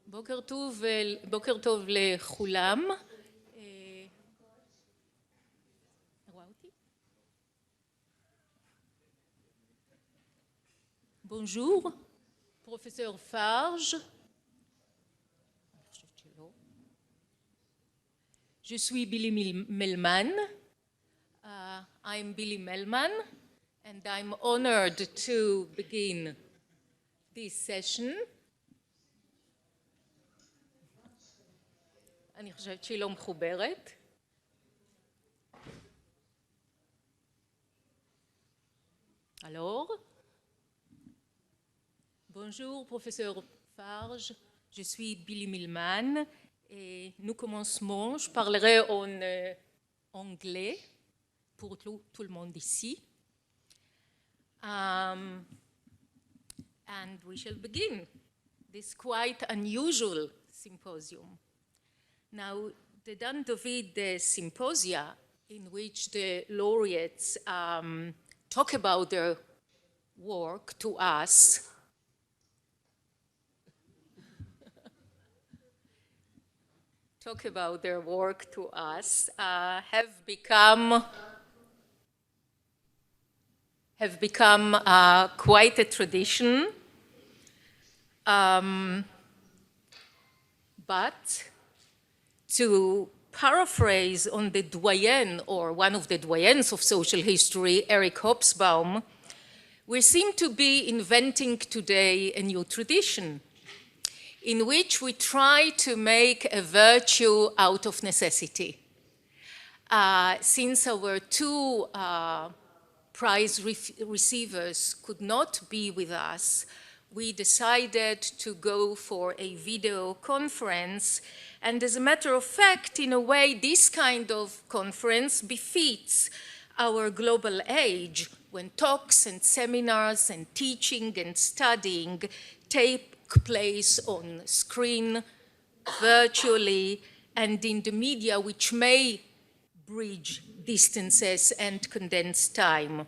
בוקר טוב לכולם. Bonjour, professeur Farge. Je suis Billy Melman. I'm Billy Melman, and I'm honored to begin this session. אני חושבת שהיא לא מחוברת. Alors, bonjour, professeur Farge. Je suis Billy Milman et nous commençons. Je parlerai en anglais pour tout le monde ici. And we shall begin this quite unusual symposium. Now, the Dan David Symposia, in which the laureates talk about their work to us, have become quite a tradition, but to paraphrase on the doyen, or one of the doyens of social history, Eric Hobsbawm, we seem to be inventing today a new tradition in which we try to make a virtue out of necessity. Since our two prize receivers could not be with us, we decided to go for a video conference. And as a matter of fact, in a way, this kind of conference befits our global age, when talks and seminars and teaching and studying take place on screen, virtually, and in the media, which may bridge distances and condense time.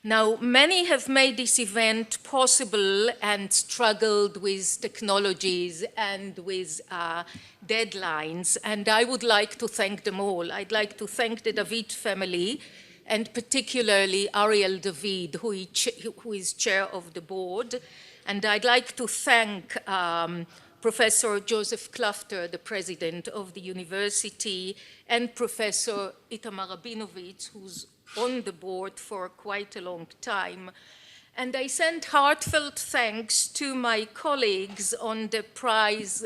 Now, many have made this event possible and struggled with technologies and with deadlines, and I would like to thank them all. I'd like to thank the David family, and particularly Ariel David, who is chair of the board, and I'd like to thank Professor Josef Klafter, the president of the university, and Professor Itamar Rabinovich, who's on the board for quite a long time. And I send heartfelt thanks to my colleagues on the prize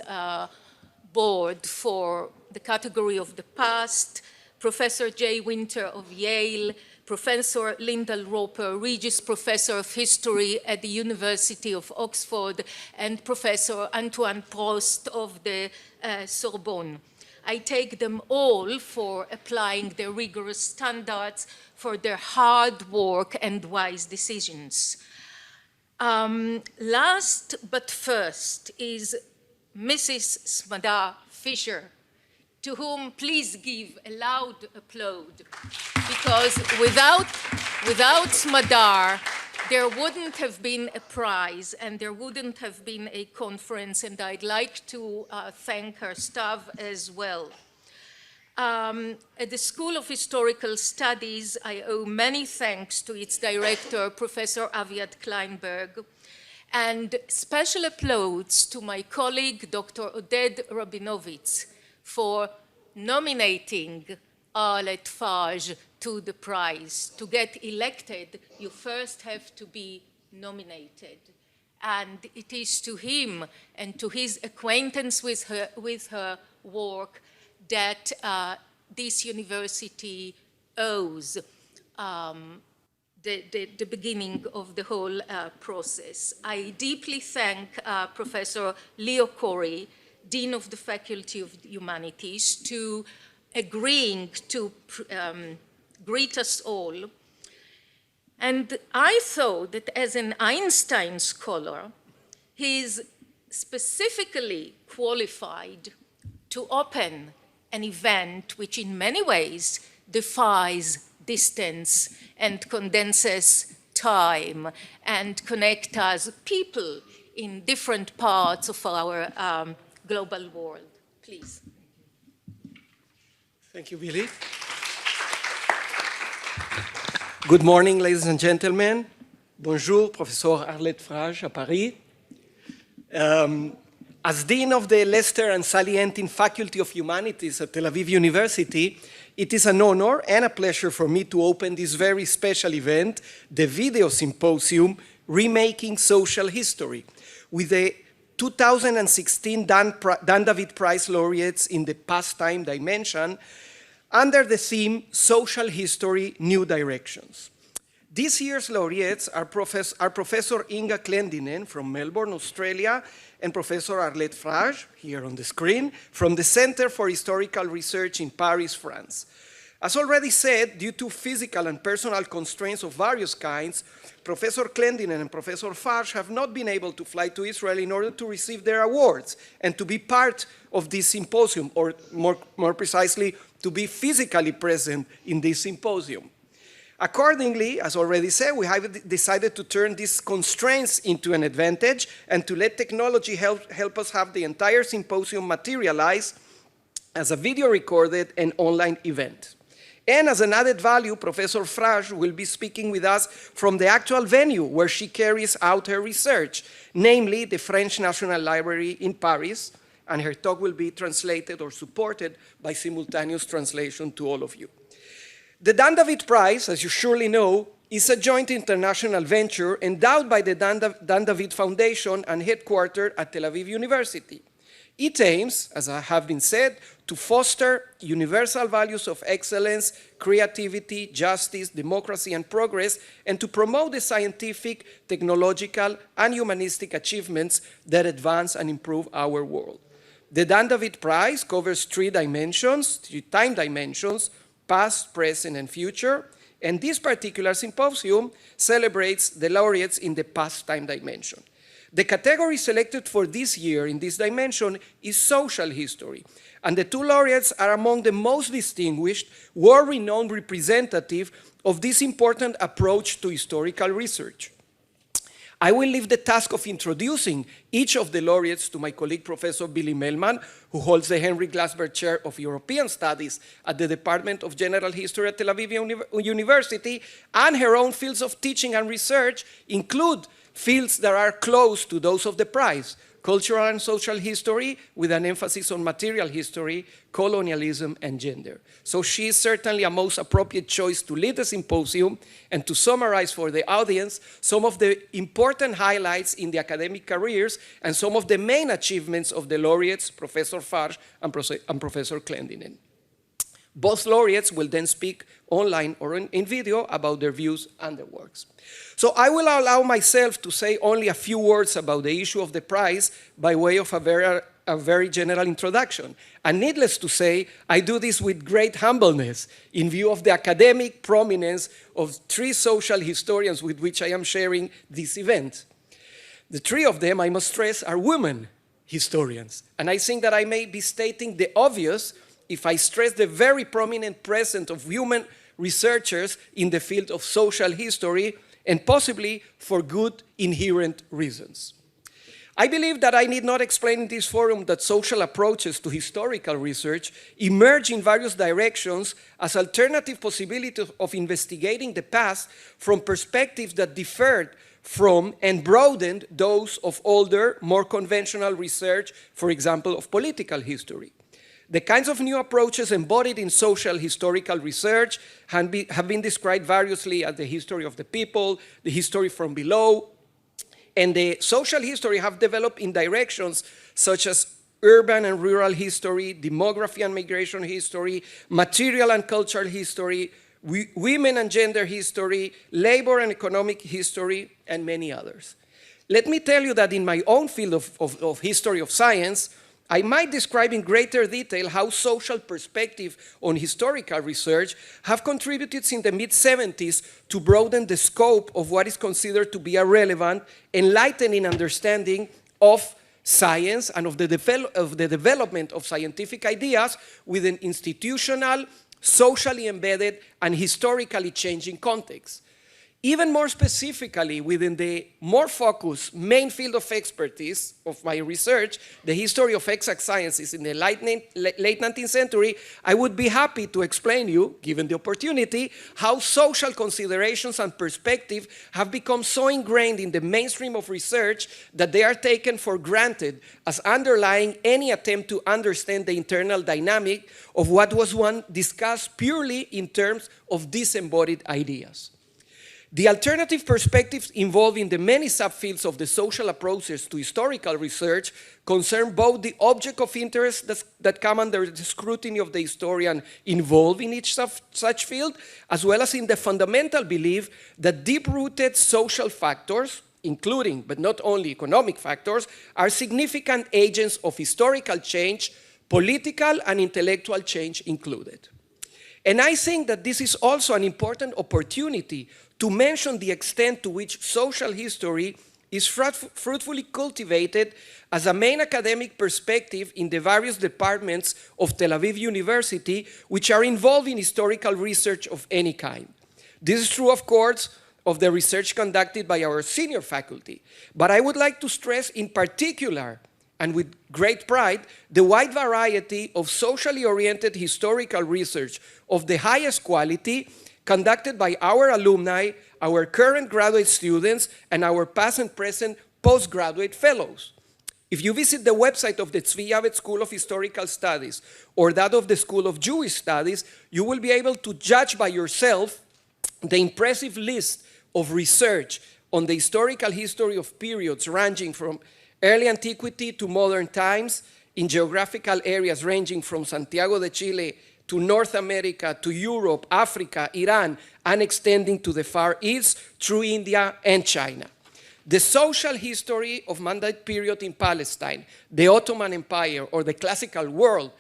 board for the category of the past, Professor Jay Winter of Yale, Professor Lyndall Roper, Regis Professor of History at the University of Oxford, and Professor Antoine Prost of the Sorbonne. I take them all for applying their rigorous standards, for their hard work and wise decisions. Last but first is Mrs. Smadar Fisher, to whom please give a loud applause, because without Smadar, there wouldn't have been a prize and there wouldn't have been a conference, and I'd like to thank her staff as well. At the School of Historical Studies, I owe many thanks to its director, Professor Aviad Kleinberg, and special applause to my colleague, Dr. Oded Rabinovitz, for nominating Arlette Farge to the prize. To get elected, you first have to be nominated. And it is to him and to his acquaintance with her work that this university owes the beginning of the whole process. I deeply thank Professor Leo Corey, Dean of the Faculty of Humanities, to agreeing to greet us all. And I thought that as an Einstein scholar, he is specifically qualified to open an event which in many ways defies distance and condenses time and connects us people in different parts of our global world. Please. Thank you, Billy. Good morning, ladies and gentlemen. Bonjour, Professor Arlette Frage à Paris. As Dean of the Lester and Sally Entin Faculty of Humanities at Tel Aviv University, it is an honor and a pleasure for me to open this very special event, the Video Symposium, Remaking Social History, with the 2016 Dan David Prize laureates in the pastime dimension, under the theme Social History, New Directions. This year's laureates are Professor Inga Klendinen from Melbourne, Australia, and Professor Arlette Frage, here on the screen, from the Center for Historical Research in Paris, France. As already said, due to physical and personal constraints of various kinds, Professor Klendinen and Professor Frage have not been able to fly to Israel in order to receive their awards and to be part of this symposium, or more precisely, to be physically present in this symposium. Accordingly, as already said, we have decided to turn these constraints into an advantage and to let technology help us have the entire symposium materialize as a video recorded and online event. And as an added value, Professor Frage will be speaking with us from the actual venue where she carries out her research, namely the French National Library in Paris, and her talk will be translated or supported by simultaneous translation to all of you. The Dan David Prize, as you surely know, is a joint international venture endowed by the Dan David Foundation and headquartered at Tel Aviv University. It aims, as I have been said, to foster universal values of excellence, creativity, justice, democracy, and progress, and to promote the scientific, technological, and humanistic achievements that advance and improve our world. The Dan David Prize covers three time dimensions, past, present, and future, and this particular symposium celebrates the laureates in the past time dimension. The category selected for this year in this dimension is social history, and the two laureates are among the most distinguished, world-renowned representative of this important approach to historical research. I will leave the task of introducing each of the laureates to my colleague, Professor Billy Melman, who holds the Henry Glassberg Chair of European Studies at the Department of General History at Tel Aviv University, and her own fields of teaching and research include fields that are close to those of the prize: cultural and social history, with an emphasis on material history, colonialism, and gender. So she is certainly a most appropriate choice to lead the symposium and to summarize for the audience some of the important highlights in the academic careers and some of the main achievements of the laureates, Professor Frage and Professor Klendinen. Both laureates will then speak online or in video about their views and their works. So I will allow myself to say only a few words about the issue of the prize by way of a very general introduction. And needless to say, I do this with great humbleness in view of the academic prominence of three social historians with which I am sharing this event. The three of them, I must stress, are women historians. And I think that I may be stating the obvious if I stress the very prominent presence of women researchers in the field of social history, and possibly for good inherent reasons. I believe that I need not explain in this forum that social approaches to historical research emerge in various directions as alternative possibilities of investigating the past from perspectives that differed from and broadened those of older, more conventional research, for example, of political history. The kinds of new approaches embodied in social historical research have been described variously as the history of the people, the history from below, and the social history have developed in directions such as urban and rural history, demography and migration history, material and cultural history, women and gender history, labor and economic history, and many others. Let me tell you that in my own field of history of science, I might describe in greater detail how social perspective on historical research have contributed since the mid-70s to broaden the scope of what is considered to be a relevant, enlightening understanding of science and of the development of scientific ideas with an institutional, socially embedded, and historically changing context. Even more specifically, within the more focused main field of expertise of my research, the history of exact sciences in the late 19th century, I would be happy to explain you, given the opportunity, how social considerations and perspective have become so ingrained in the mainstream of research that they are taken for granted as underlying any attempt to understand the internal dynamic of what was once discussed purely in terms of disembodied ideas. The alternative perspectives involving the many subfields of the social approaches to historical research concern both the object of interest that come under the scrutiny of the historian involved in each such field, as well as in the fundamental belief that deep-rooted social factors, including but not only economic factors, are significant agents of historical change, political and intellectual change included. And I think that this is also an important opportunity to mention the extent to which social history is fruitfully cultivated as a main academic perspective in the various departments of Tel Aviv University which are involved in historical research of any kind. This is true, of course, of the research conducted by our senior faculty, but I would like to stress in particular, and with great pride, the wide variety of socially oriented historical research of the highest quality conducted by our alumni, our current graduate students, and our past and present postgraduate fellows. If you visit the website of the Tzvi Yavet School of Historical Studies or that of the School of Jewish Studies, you will be able to judge by yourself the impressive list of research on the historical history of periods ranging from early antiquity to modern times in geographical areas ranging from Santiago de Chile to North America, to Europe, Africa, Iran, and extending to the Far East through India and China. The social history of Mandate period in Palestine, the Ottoman Empire, or the classical world,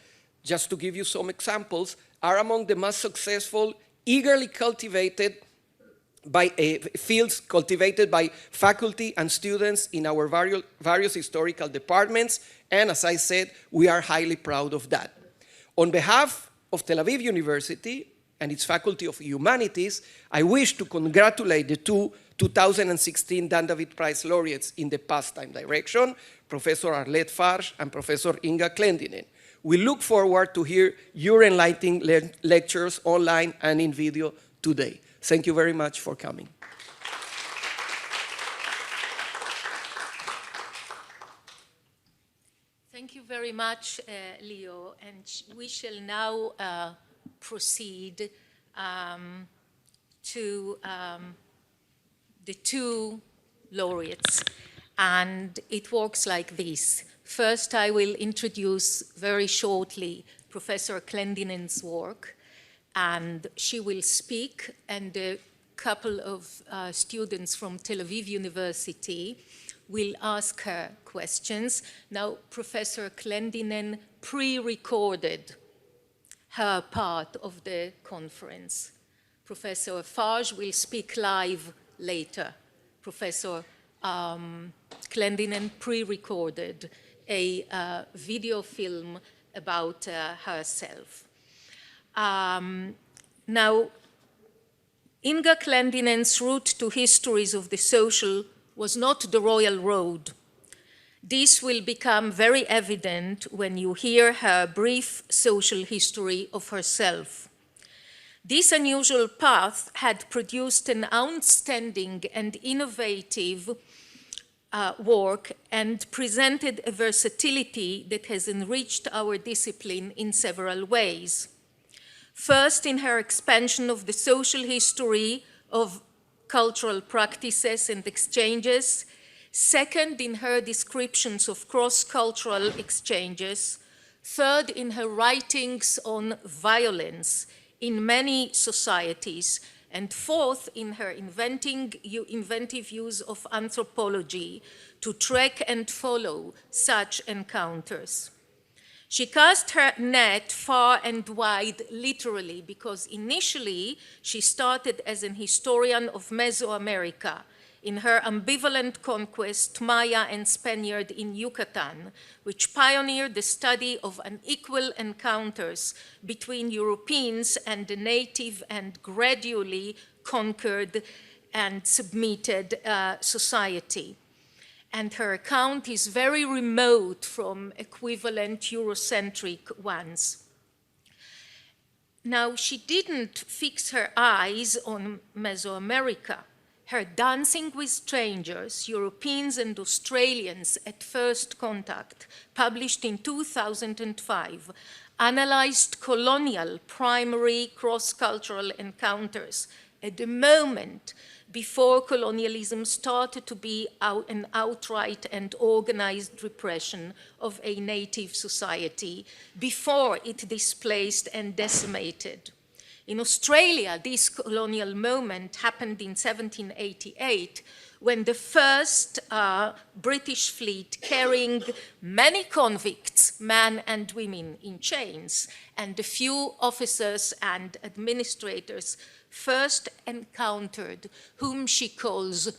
just to give you some examples, are among the most successful, eagerly cultivated by fields cultivated by faculty and students in our various historical departments, and as I said, we are highly proud of that. On behalf of Tel Aviv University and its Faculty of Humanities, I wish to congratulate the two 2016 Dan David Prize laureates in the pastime direction, Professor Arlette Farge and Professor Inga Klendinen. We look forward to hear your enlightening lectures online and in video today. Thank you very much for coming. Thank you very much, Leo, and we shall now proceed to the two laureates, and it works like this. First, I will introduce very shortly Professor Klendinen's work, and she will speak, and a couple of students from Tel Aviv University will ask her questions. Now, Professor Klendinen pre-recorded her part of the conference. Professor Farge will speak live later. Professor Klendinen pre-recorded a video film about herself. Now, Inga Klendinen's route to histories of the social was not the royal road. This will become very evident when you hear her brief social history of herself. This unusual path had produced an outstanding and innovative work and presented a versatility that has enriched our discipline in several ways. First, in her expansion of the social history of cultural practices and exchanges. Second, in her descriptions of cross-cultural exchanges. Third, in her writings on violence in many societies. And fourth, in her inventive use of anthropology to track and follow such encounters. She cast her net far and wide, literally, because initially she started as an historian of Mesoamerica in her ambivalent conquest, Maya and Spaniard in Yucatan, which pioneered the study of unequal encounters between Europeans and the native and gradually conquered and submitted society. And her account is very remote from equivalent Eurocentric ones. Now, she didn't fix her eyes on Mesoamerica. Her Dancing with Strangers, Europeans and Australians at First Contact, published in 2005, analyzed colonial primary cross-cultural encounters at the moment before colonialism started to be an outright and organized repression of a native society, before it displaced and decimated. In Australia, this colonial moment happened in 1788, when the first British fleet carrying many convicts, men and women in chains, and a few officers and administrators first encountered whom she calls,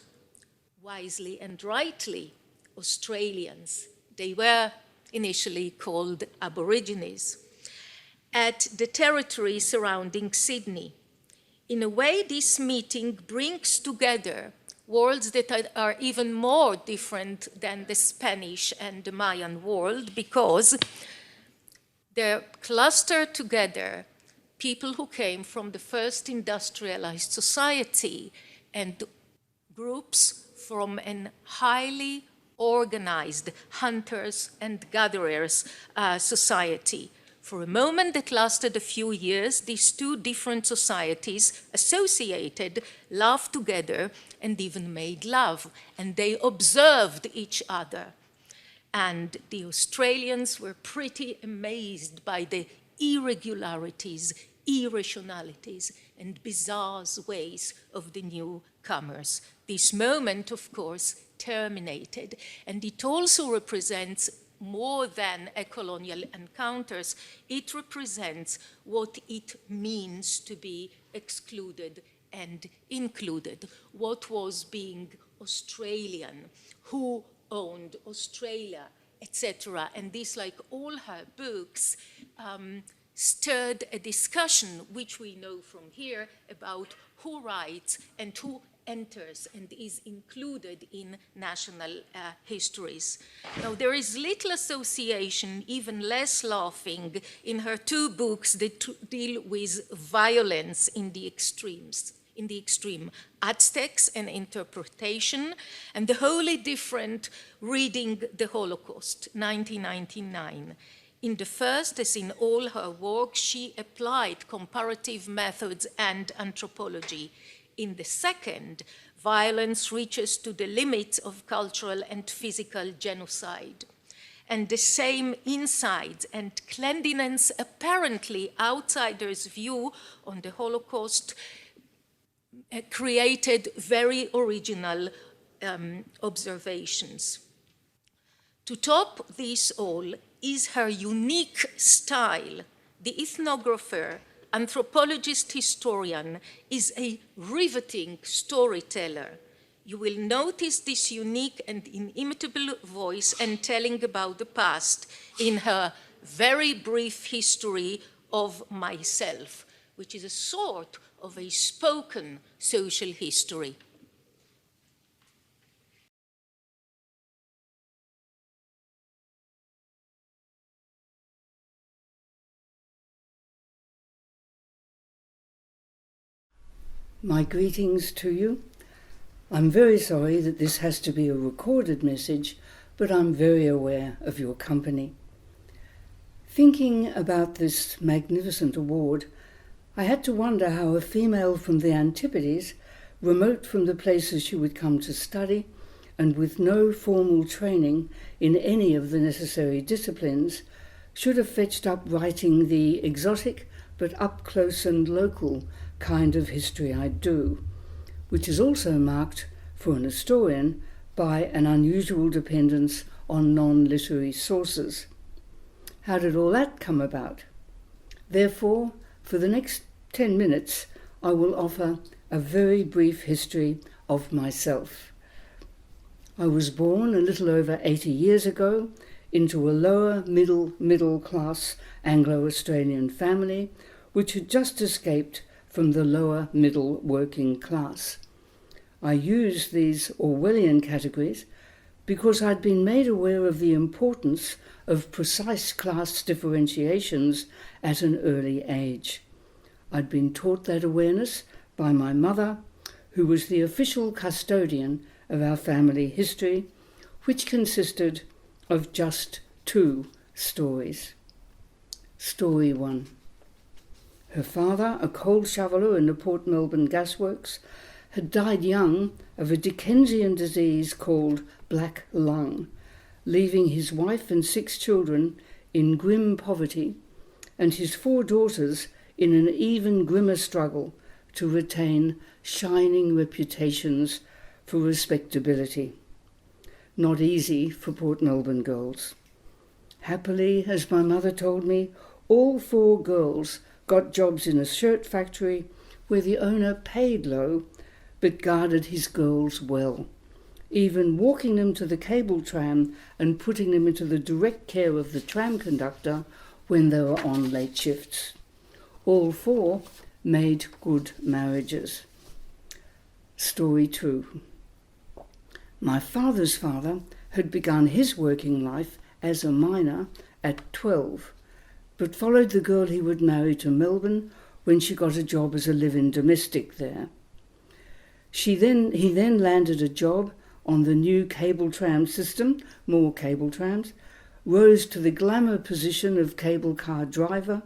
wisely and rightly, Australians. They were initially called Aborigines, at the territory surrounding Sydney. In a way, this meeting brings together worlds that are even more different than the Spanish and the Mayan world, because they're clustered together people who came from the first industrialized society and groups from an highly organized hunters and gatherers society. For a moment that lasted a few years, these two different societies associated, laughed together, and even made love, and they observed each other. And the Australians were pretty amazed by the irregularities, irrationalities, and bizarre ways of the newcomers. This moment, of course, terminated, and it also represents more than a colonial encounters. It represents what it means to be excluded and included, what was being Australian, who owned Australia, etc. And this, like all her books, stirred a discussion, which we know from here, about who writes and who enters and is included in national histories. Now, there is little association, even less laughing, in her two books that deal with violence in the extremes. In the extreme, Aztecs and Interpretation, and the wholly different Reading the Holocaust, 1999. In the first, as in all her work, she applied comparative methods and anthropology. In the second, violence reaches to the limits of cultural and physical genocide. And the same insights and cleanliness, apparently outsiders' view on the Holocaust, created very original observations. To top this all is her unique style. The ethnographer, anthropologist, historian is a riveting storyteller. You will notice this unique and inimitable voice and telling about the past in her very brief history of myself, which is a sort of a spoken social history. My greetings to you. I'm very sorry that this has to be a recorded message, but I'm very aware of your company. Thinking about this magnificent award, I had to wonder how a female from the Antipodes, remote from the places she would come to study, and with no formal training in any of the necessary disciplines, should have fetched up writing the exotic but up close and local kind of history I do, which is also marked, for an historian, by an unusual dependence on non-literary sources. How did all that come about? Therefore, for the next 10 minutes, I will offer a very brief history of myself. I was born a little over 80 years ago into a lower middle class Anglo-Australian family which had just escaped from the lower middle working class. I use these Orwellian categories because I'd been made aware of the importance of precise class differentiations at an early age. I'd been taught that awareness by my mother, who was the official custodian of our family history, which consisted of just 2 stories. Story 1. Her father, a coal shoveler in the Port Melbourne gasworks, had died young of a Dickensian disease called black lung, leaving his wife and 6 children in grim poverty and his 4 daughters in an even grimmer struggle to retain shining reputations for respectability. Not easy for Port Melbourne girls. Happily, as my mother told me, all 4 girls got jobs in a shirt factory where the owner paid low but guarded his girls well, even walking them to the cable tram and putting them into the direct care of the tram conductor when they were on late shifts. All 4 made good marriages. Story 2. My father's father had begun his working life as a miner at 12, but followed the girl he would marry to Melbourne when she got a job as a live-in domestic there. He then landed a job on the new cable tram system, more cable trams, rose to the glamour position of cable car driver,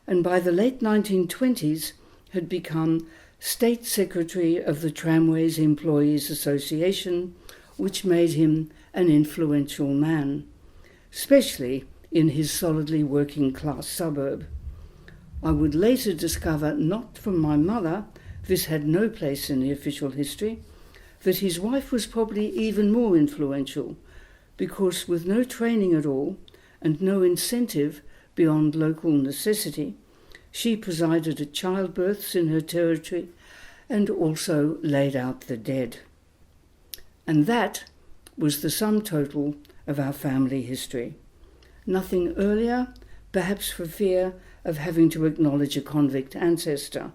and by the late 1920s had become State Secretary of the Tramways Employees Association, which made him an influential man, especially in his solidly working class suburb. I would later discover, not from my mother, this had no place in the official history, that his wife was probably even more influential, because with no training at all and no incentive beyond local necessity, she presided at childbirths in her territory and also laid out the dead. And that was the sum total of our family history. Nothing earlier, perhaps for fear of having to acknowledge a convict ancestor.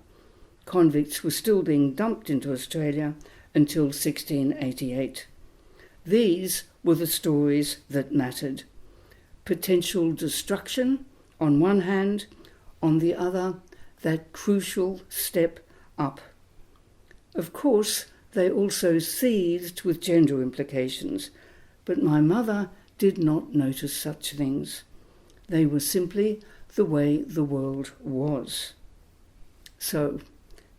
Convicts were still being dumped into Australia until 1688. These were the stories that mattered. Potential destruction on one hand, on the other, that crucial step up. Of course, they also seethed with gender implications, but my mother did not notice such things. They were simply the way the world was. So,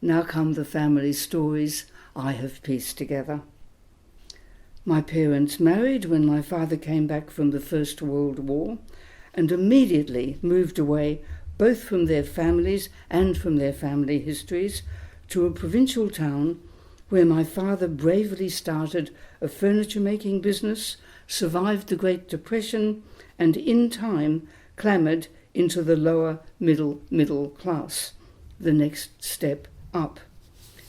now come the family stories I have pieced together. My parents married when my father came back from the First World War and immediately moved away both from their families and from their family histories to a provincial town where my father bravely started a furniture-making business, survived the Great Depression, and in time clambered into the lower middle class, the next step up.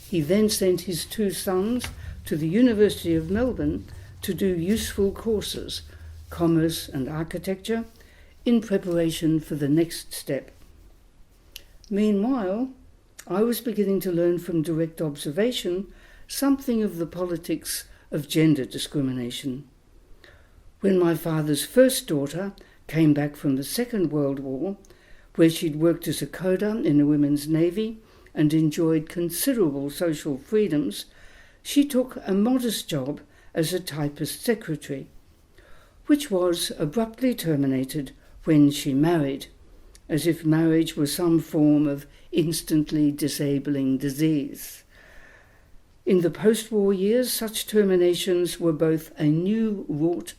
He then sent his 2 sons to the University of Melbourne to do useful courses, commerce and architecture, in preparation for the next step. Meanwhile, I was beginning to learn from direct observation something of the politics of gender discrimination. When my father's first daughter came back from the Second World War, where she'd worked as a coder in the Women's Navy and enjoyed considerable social freedoms, she took a modest job as a typist secretary, which was abruptly terminated when she married, as if marriage were some form of instantly disabling disease. In the post-war years, such terminations were both a new wrought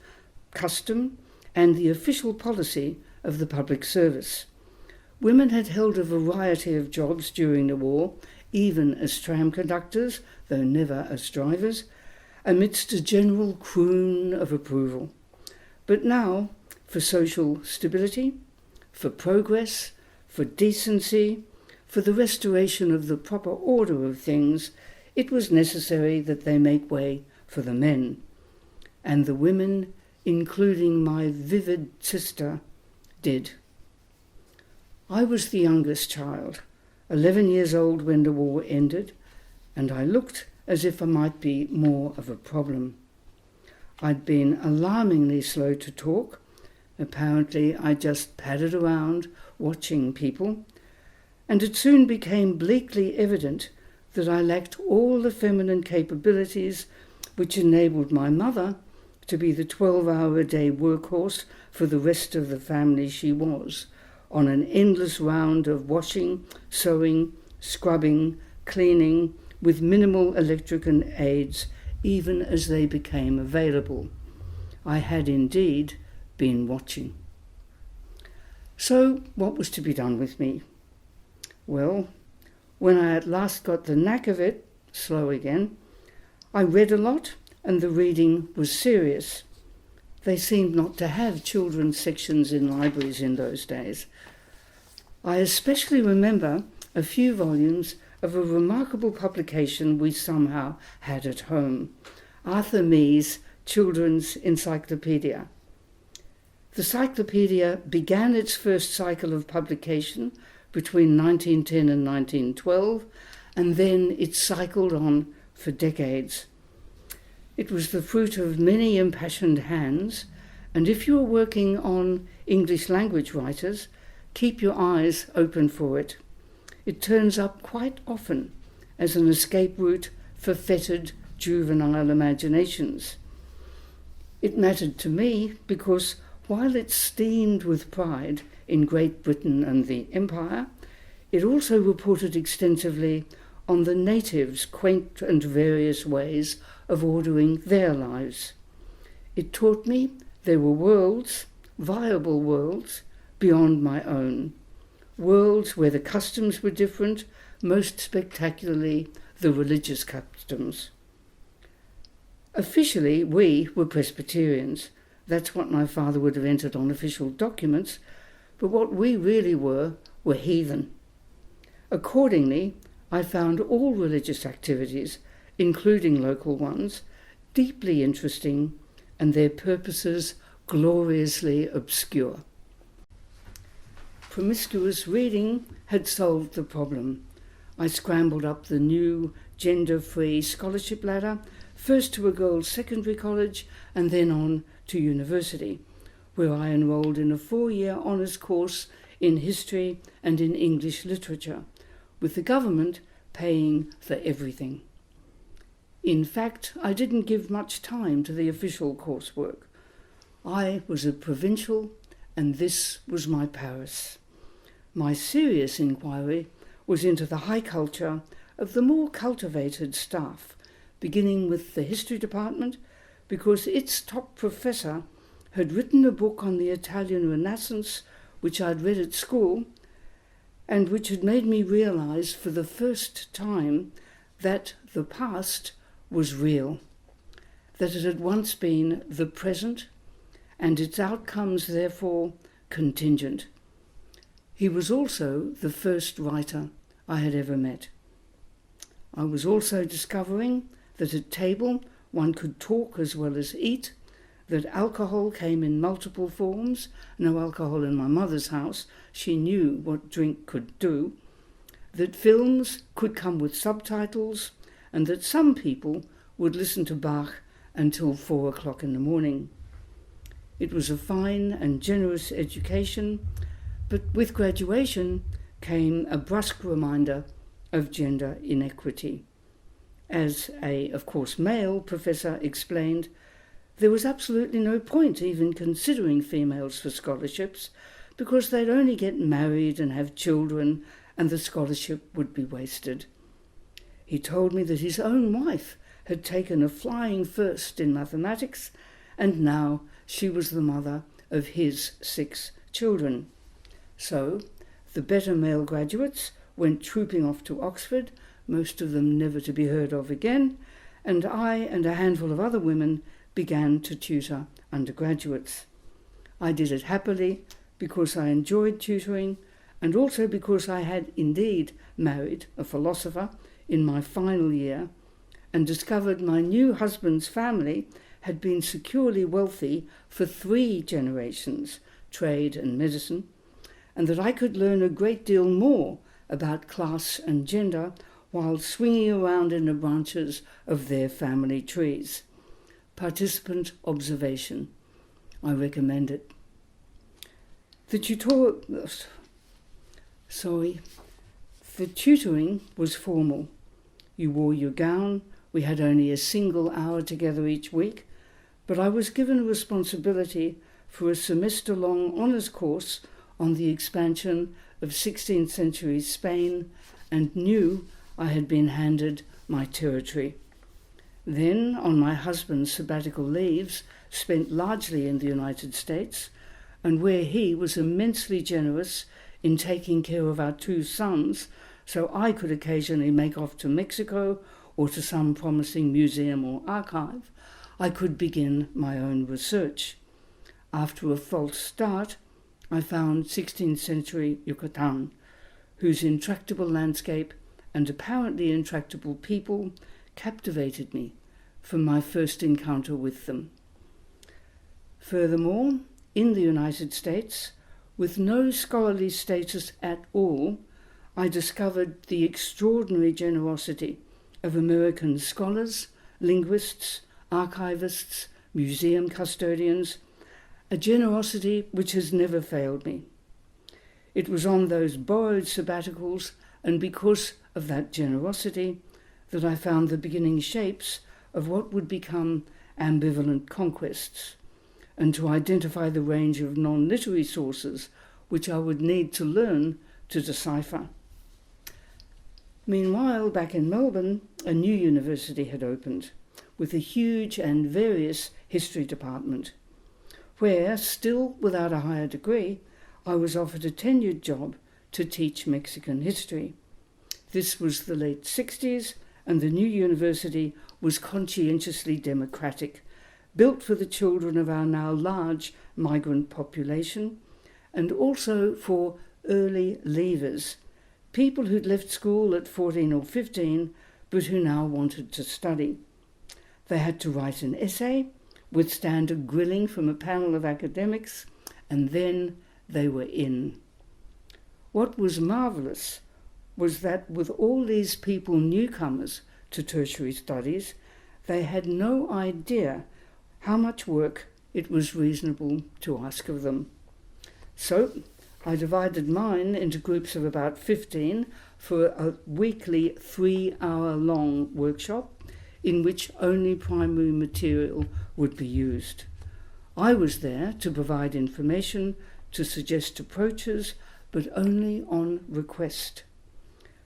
custom and the official policy of the public service. Women had held a variety of jobs during the war, even as tram conductors, though never as drivers, amidst a general croon of approval. But now, for social stability, for progress, for decency, for the restoration of the proper order of things, it was necessary that they make way for the men. And the women, including my vivid sister, did. I was the youngest child, 11 years old when the war ended, and I looked as if I might be more of a problem. I'd been alarmingly slow to talk. Apparently, I just padded around watching people, and it soon became bleakly evident that I lacked all the feminine capabilities which enabled my mother to be the 12-hour-a-day workhorse for the rest of the family she was, on an endless round of washing, sewing, scrubbing, cleaning, with minimal electrical aids, even as they became available. I had indeed been watching. So what was to be done with me? Well, when I at last got the knack of it, slow again, I read a lot, and the reading was serious. They seemed not to have children's sections in libraries in those days. I especially remember a few volumes of a remarkable publication we somehow had at home, Arthur Mee's Children's Encyclopedia. The cyclopedia began its first cycle of publication between 1910 and 1912, and then it cycled on for decades. It was the fruit of many impassioned hands, and if you are working on English language writers, keep your eyes open for it. It turns up quite often as an escape route for fettered juvenile imaginations. It mattered to me because while it steamed with pride in Great Britain and the Empire, it also reported extensively on the natives' quaint and various ways of ordering their lives. It taught me there were worlds, viable worlds, beyond my own, worlds where the customs were different, most spectacularly the religious customs. Officially, we were Presbyterians. That's what my father would have entered on official documents, but what we really were heathen. Accordingly, I found all religious activities, including local ones, deeply interesting and their purposes gloriously obscure. Promiscuous reading had solved the problem. I scrambled up the new gender-free scholarship ladder, first to a girls' secondary college and then on to university, where I enrolled in a 4-year honours course in history and in English literature, with the government paying for everything. In fact, I didn't give much time to the official coursework. I was a provincial, and this was my Paris. My serious inquiry was into the high culture of the more cultivated staff, beginning with the history department, because its top professor had written a book on the Italian Renaissance, which I'd read at school, and which had made me realize for the first time that the past was real, that it had once been the present, and its outcomes, therefore, contingent. He was also the first writer I had ever met. I was also discovering that at table one could talk as well as eat, that alcohol came in multiple forms, no alcohol in my mother's house, she knew what drink could do, that films could come with subtitles, and that some people would listen to Bach until 4 o'clock in the morning. It was a fine and generous education, but with graduation came a brusque reminder of gender inequity. As a, of course, male professor explained, there was absolutely no point even considering females for scholarships because they'd only get married and have children and the scholarship would be wasted. He told me that his own wife had taken a flying first in mathematics and now she was the mother of his 6 children. So the better male graduates went trooping off to Oxford, most of them never to be heard of again, and I and a handful of other women began to tutor undergraduates. I did it happily because I enjoyed tutoring and also because I had indeed married a philosopher in my final year and discovered my new husband's family had been securely wealthy for 3 generations, trade and medicine, and that I could learn a great deal more about class and gender while swinging around in the branches of their family trees. Participant observation. I recommend it. The tutoring was formal. You wore your gown. We had only a single hour together each week, but I was given a responsibility for a semester-long honours course on the expansion of 16th century Spain and knew I had been handed my territory. Then, on my husband's sabbatical leaves, spent largely in the United States, and where he was immensely generous in taking care of our 2 sons, so I could occasionally make off to Mexico or to some promising museum or archive, I could begin my own research. After a false start, I found 16th century Yucatan, whose intractable landscape and apparently intractable people captivated me from my first encounter with them. Furthermore, in the United States, with no scholarly status at all, I discovered the extraordinary generosity of American scholars, linguists, archivists, museum custodians, a generosity which has never failed me. It was on those borrowed sabbaticals and because of that generosity that I found the beginning shapes of what would become ambivalent conquests, and to identify the range of non-literary sources which I would need to learn to decipher. Meanwhile, back in Melbourne, a new university had opened, with a huge and various history department, where, still without a higher degree, I was offered a tenured job to teach Mexican history. This was the late 60s, and the new university was conscientiously democratic, built for the children of our now large migrant population, and also for early leavers, people who'd left school at 14 or 15, but who now wanted to study. They had to write an essay, withstand a grilling from a panel of academics, and then they were in. What was marvellous was that with all these people newcomers to tertiary studies, they had no idea how much work it was reasonable to ask of them. So I divided mine into groups of about 15 for a weekly 3-hour-long workshop in which only primary material would be used. I was there to provide information, to suggest approaches, but only on request.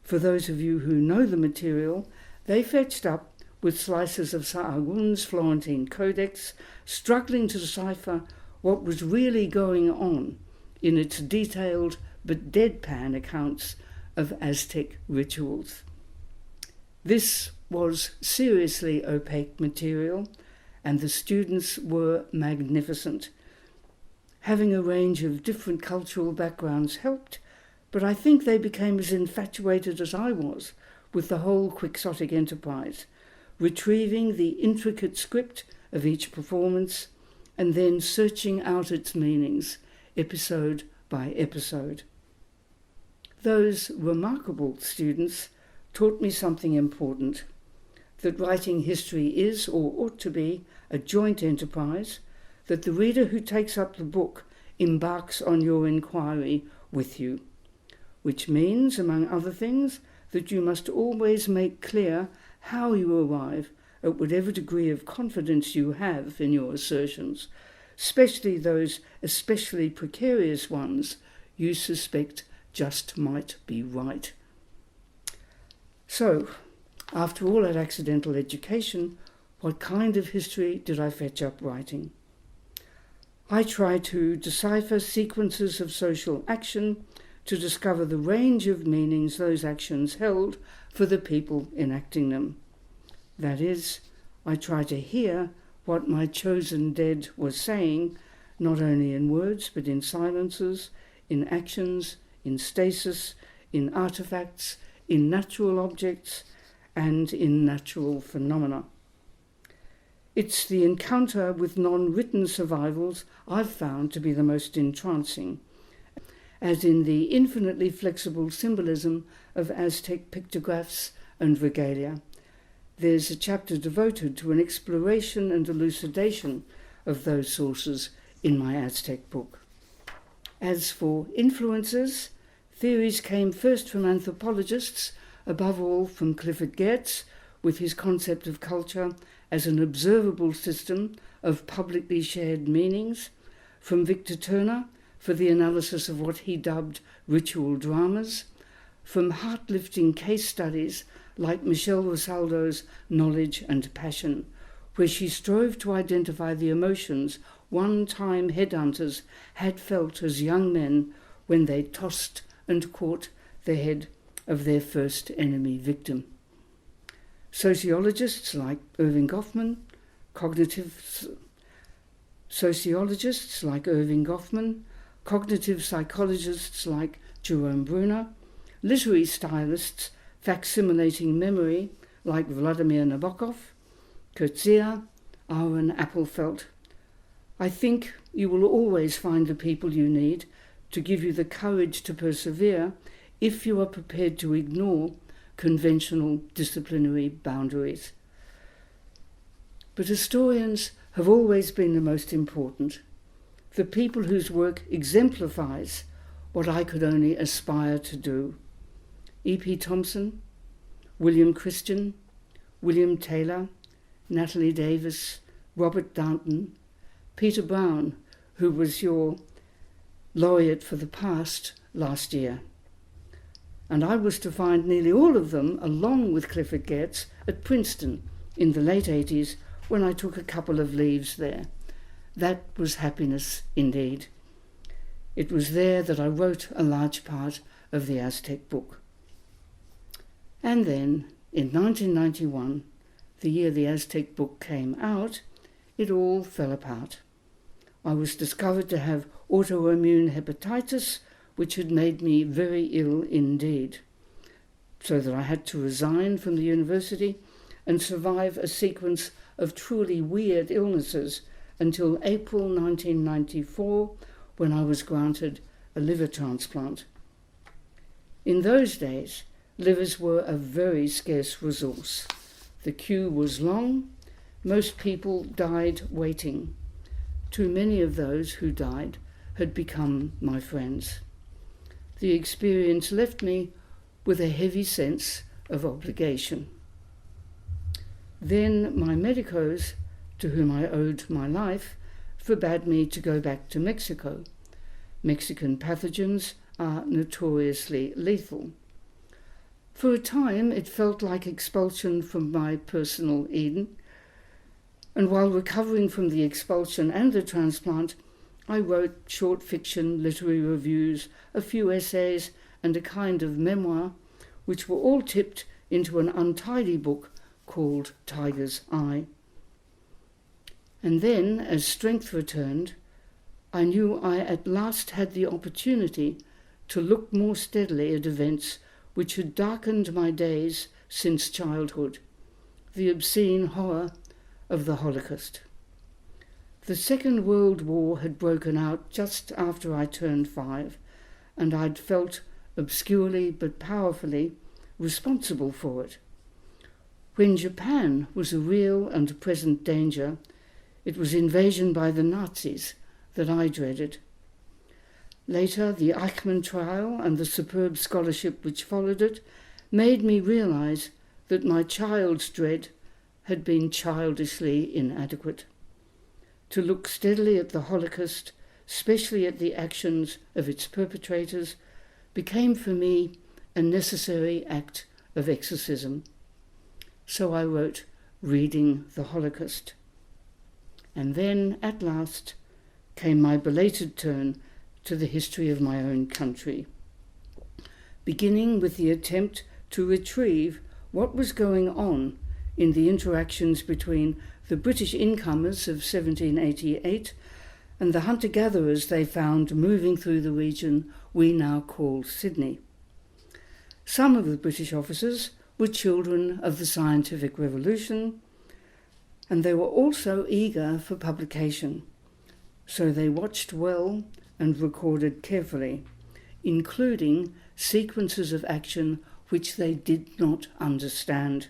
For those of you who know the material, they fetched up with slices of Sahagún's Florentine Codex, struggling to decipher what was really going on in its detailed but deadpan accounts of Aztec rituals. This was seriously opaque material, and the students were magnificent. Having a range of different cultural backgrounds helped, but I think they became as infatuated as I was with the whole quixotic enterprise, retrieving the intricate script of each performance and then searching out its meanings, episode by episode. Those remarkable students taught me something important, that writing history is, or ought to be, a joint enterprise, that the reader who takes up the book embarks on your inquiry with you, which means, among other things, that you must always make clear how you arrive at whatever degree of confidence you have in your assertions, especially those especially precarious ones you suspect just might be right. So, after all that accidental education, what kind of history did I fetch up writing? I tried to decipher sequences of social action, to discover the range of meanings those actions held for the people enacting them. That is, I tried to hear what my chosen dead was saying, not only in words, but in silences, in actions, in stasis, in artifacts, in natural objects, and in natural phenomena. It's the encounter with non-written survivals I've found to be the most entrancing, as in the infinitely flexible symbolism of Aztec pictographs and regalia. There's a chapter devoted to an exploration and elucidation of those sources in my Aztec book. As for influences, theories came first from anthropologists, above all from Clifford Geertz, with his concept of culture as an observable system of publicly shared meanings, from Victor Turner for the analysis of what he dubbed ritual dramas, from heart-lifting case studies like Michelle Rosaldo's Knowledge and Passion, where she strove to identify the emotions one-time headhunters had felt as young men when they tossed and caught the head of their first enemy victim. Sociologists like Irving Goffman, cognitive psychologists like Jerome Bruner, literary stylists facsimilating memory like Vladimir Nabokov, Coetzee, Aaron Appelfeld. I think you will always find the people you need to give you the courage to persevere if you are prepared to ignore conventional disciplinary boundaries. But historians have always been the most important, the people whose work exemplifies what I could only aspire to do. E.P. Thompson, William Christian, William Taylor, Natalie Davis, Robert Darnton, Peter Brown, who was your laureate for the past last year. And I was to find nearly all of them, along with Clifford Geertz, at Princeton in the late 80s when I took a couple of leaves there. That was happiness indeed. It was there that I wrote a large part of the Aztec book. And then, in 1991, the year the Aztec book came out, it all fell apart. I was discovered to have autoimmune hepatitis, which had made me very ill indeed, so that I had to resign from the university and survive a sequence of truly weird illnesses until April 1994, when I was granted a liver transplant. In those days, livers were a very scarce resource. The queue was long. Most people died waiting. Too many of those who died had become my friends. The experience left me with a heavy sense of obligation. Then my medicos, to whom I owed my life, forbade me to go back to Mexico. Mexican pathogens are notoriously lethal. For a time, it felt like expulsion from my personal Eden, and while recovering from the expulsion and the transplant, I wrote short fiction, literary reviews, a few essays, and a kind of memoir, which were all tipped into an untidy book called Tiger's Eye. And then, as strength returned, I knew I at last had the opportunity to look more steadily at events which had darkened my days since childhood, the obscene horror of the Holocaust. The Second World War had broken out just after I turned 5, and I'd felt obscurely but powerfully responsible for it. When Japan was a real and present danger, it was invasion by the Nazis that I dreaded. Later, the Eichmann trial and the superb scholarship which followed it made me realize that my child's dread had been childishly inadequate. To look steadily at the Holocaust, especially at the actions of its perpetrators, became for me a necessary act of exorcism. So I wrote Reading the Holocaust. And then, at last, came my belated turn to the history of my own country, beginning with the attempt to retrieve what was going on in the interactions between the British incomers of 1788 and the hunter-gatherers they found moving through the region we now call Sydney. Some of the British officers were children of the scientific revolution, and they were also eager for publication, so they watched well and recorded carefully, including sequences of action which they did not understand.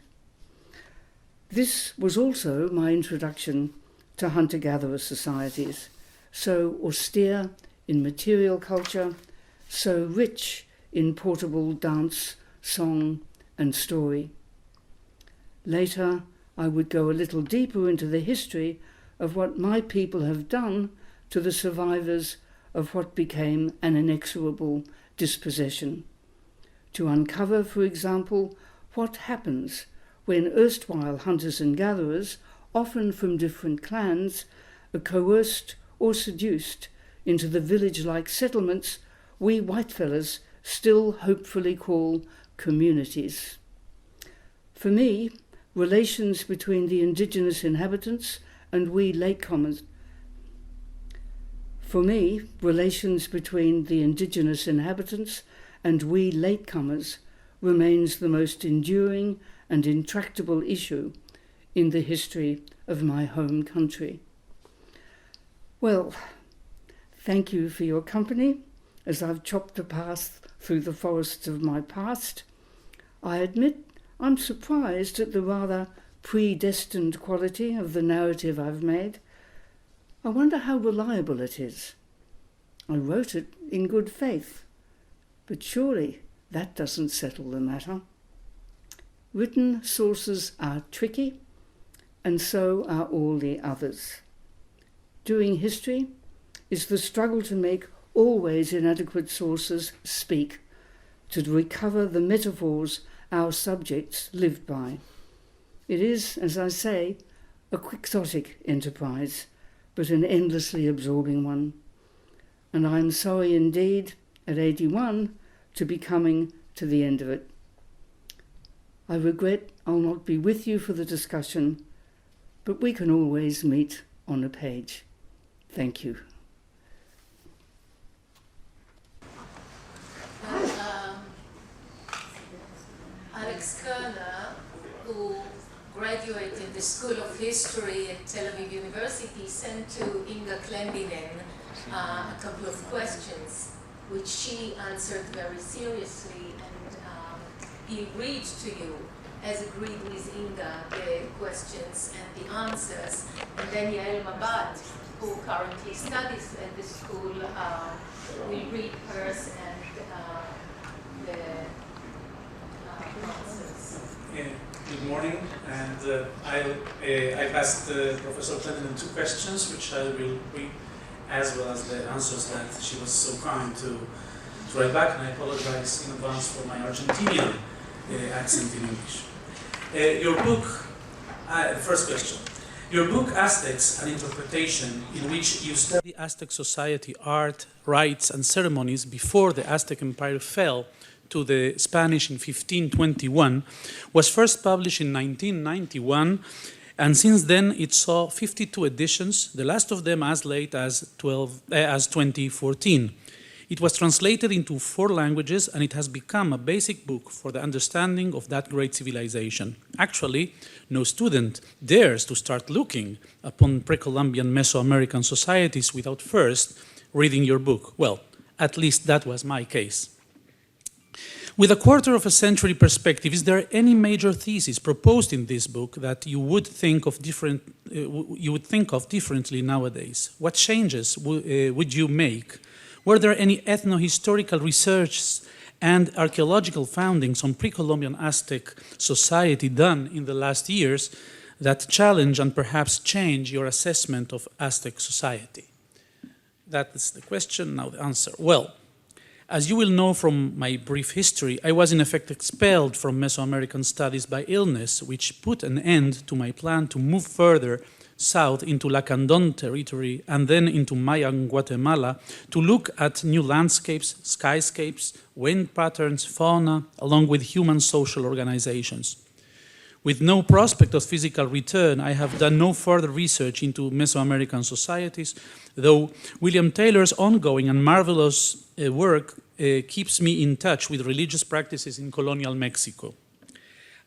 This was also my introduction to hunter-gatherer societies, so austere in material culture, so rich in portable dance, song and story. Later, I would go a little deeper into the history of what my people have done to the survivors of what became an inexorable dispossession. To uncover, for example, what happens when erstwhile hunters and gatherers, often from different clans, are coerced or seduced into the village-like settlements we whitefellas still hopefully call communities. For me, relations between the indigenous inhabitants and we latecomers remains the most enduring and intractable issue in the history of my home country. Well, thank you for your company as I've chopped a path through the forests of my past. I admit I'm surprised at the rather predestined quality of the narrative I've made. I wonder how reliable it is. I wrote it in good faith, but surely that doesn't settle the matter. Written sources are tricky, and so are all the others. Doing history is the struggle to make always inadequate sources speak, to recover the metaphors our subjects lived by. It is, as I say, a quixotic enterprise, but an endlessly absorbing one. And I am sorry indeed, at 81, to be coming to the end of it. I regret I'll not be with you for the discussion, but we can always meet on a page. Thank you. Alex Kerner, who graduated the School of History at Tel Aviv University, sent to Inga Klendinen a couple of questions, which she answered very seriously, and he read to you, as agreed with Inga, the questions and the answers. And then Yael Mabat, who currently studies at the school, will read hers and the answers. Good morning, and I've asked Professor Klendinen 2 questions, which I will read, as well as the answers that she was so kind to write back, and I apologize in advance for my Argentinian accent in English. Your book, the first question. Your book, Aztecs, an interpretation, in which you study Aztec society, art, rites, and ceremonies before the Aztec Empire fell to the Spanish in 1521, was first published in 1991, and since then it saw 52 editions, the last of them as late as 2014. It was translated into 4 languages, and it has become a basic book for the understanding of that great civilization. Actually, no student dares to start looking upon pre-Columbian Mesoamerican societies without first reading your book. Well, at least that was my case. With a quarter of a century perspective, is there any major thesis proposed in this book that you would think of differently nowadays? What changes would you make? Were there any ethno-historical research and archaeological foundings on pre-Columbian Aztec society done in the last years that challenge and perhaps change your assessment of Aztec society? That is the question, now the answer. Well, as you will know from my brief history, I was in effect expelled from Mesoamerican studies by illness, which put an end to my plan to move further south into Lacandon territory and then into Mayan Guatemala to look at new landscapes, skyscapes, wind patterns, fauna, along with human social organizations. With no prospect of physical return, I have done no further research into Mesoamerican societies, though William Taylor's ongoing and marvelous work keeps me in touch with religious practices in colonial Mexico.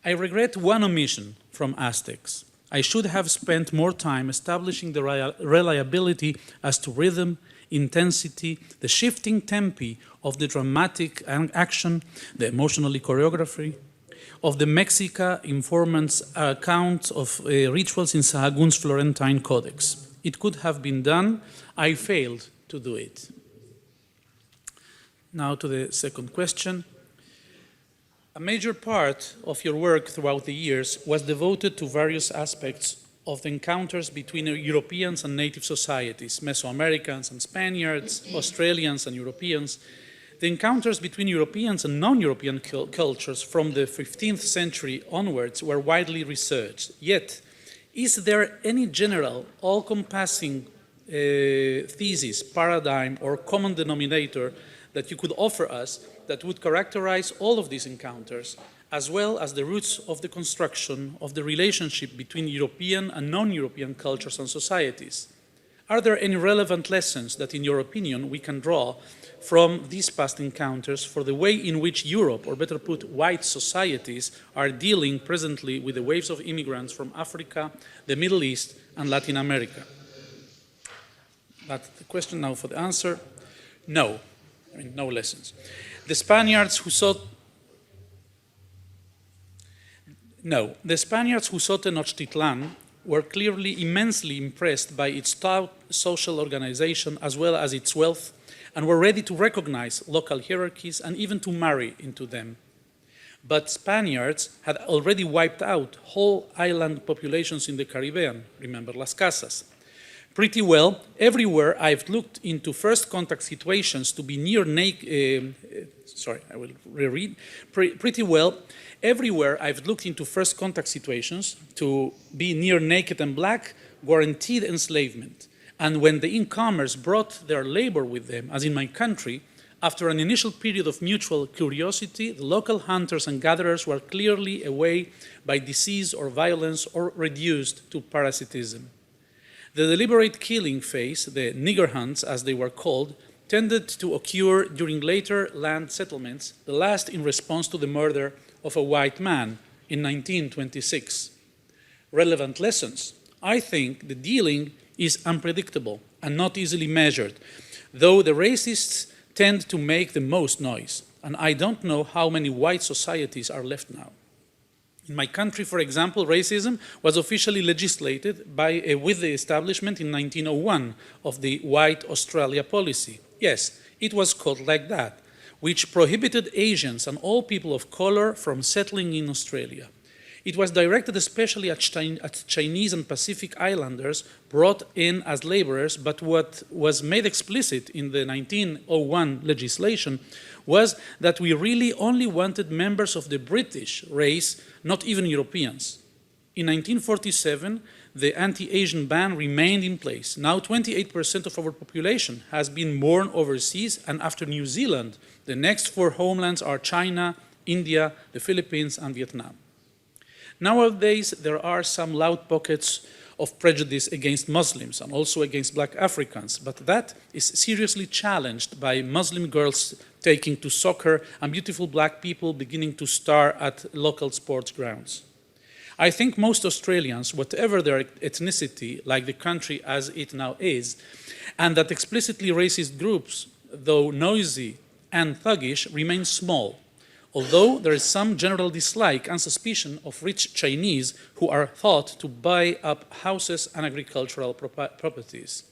I regret one omission from Aztecs. I should have spent more time establishing the reliability as to rhythm, intensity, the shifting tempi of the dramatic action, the emotional choreography, of the Mexica informant's account of rituals in Sahagun's Florentine Codex. It could have been done. I failed to do it. Now to the second question. A major part of your work throughout the years was devoted to various aspects of the encounters between Europeans and native societies, Mesoamericans and Spaniards, Australians and Europeans. The encounters between Europeans and non-European cultures from the 15th century onwards were widely researched. Yet, is there any general, all-compassing thesis, paradigm, or common denominator that you could offer us that would characterize all of these encounters, as well as the roots of the construction of the relationship between European and non-European cultures and societies? Are there any relevant lessons that, in your opinion, we can draw from these past encounters for the way in which Europe, or better put, white societies, are dealing presently with the waves of immigrants from Africa, the Middle East, and Latin America? That's the question. Now for the answer. No. I mean, no lessons. The Spaniards who sought Tenochtitlan were clearly immensely impressed by its stout social organization as well as its wealth, and were ready to recognize local hierarchies and even to marry into them. But Spaniards had already wiped out whole island populations in the Caribbean, remember Las Casas. Pretty well, everywhere I've looked into first contact situations to be near naked, Pretty well, everywhere I've looked into first contact situations to be near naked and black guaranteed enslavement. And when the incomers brought their labor with them, as in my country, after an initial period of mutual curiosity, the local hunters and gatherers were clearly away by disease or violence or reduced to parasitism. The deliberate killing phase, the nigger hunts as they were called, tended to occur during later land settlements, the last in response to the murder of a white man in 1926. Relevant lessons. I think the dealing is unpredictable and not easily measured, though the racists tend to make the most noise, and I don't know how many white societies are left now. In my country, for example, racism was officially legislated with the establishment in 1901 of the White Australia policy. Yes, it was called like that, which prohibited Asians and all people of color from settling in Australia. It was directed especially at Chinese and Pacific Islanders brought in as laborers, but what was made explicit in the 1901 legislation was that we really only wanted members of the British race, not even Europeans. In 1947, the anti-Asian ban remained in place. Now 28% of our population has been born overseas, and after New Zealand, the next four homelands are China, India, the Philippines, and Vietnam. Nowadays, there are some loud pockets of prejudice against Muslims and also against black Africans, but that is seriously challenged by Muslim girls taking to soccer and beautiful black people beginning to star at local sports grounds. I think most Australians, whatever their ethnicity, like the country as it now is, and that explicitly racist groups, though noisy and thuggish, remain small, although there is some general dislike and suspicion of rich Chinese who are thought to buy up houses and agricultural properties.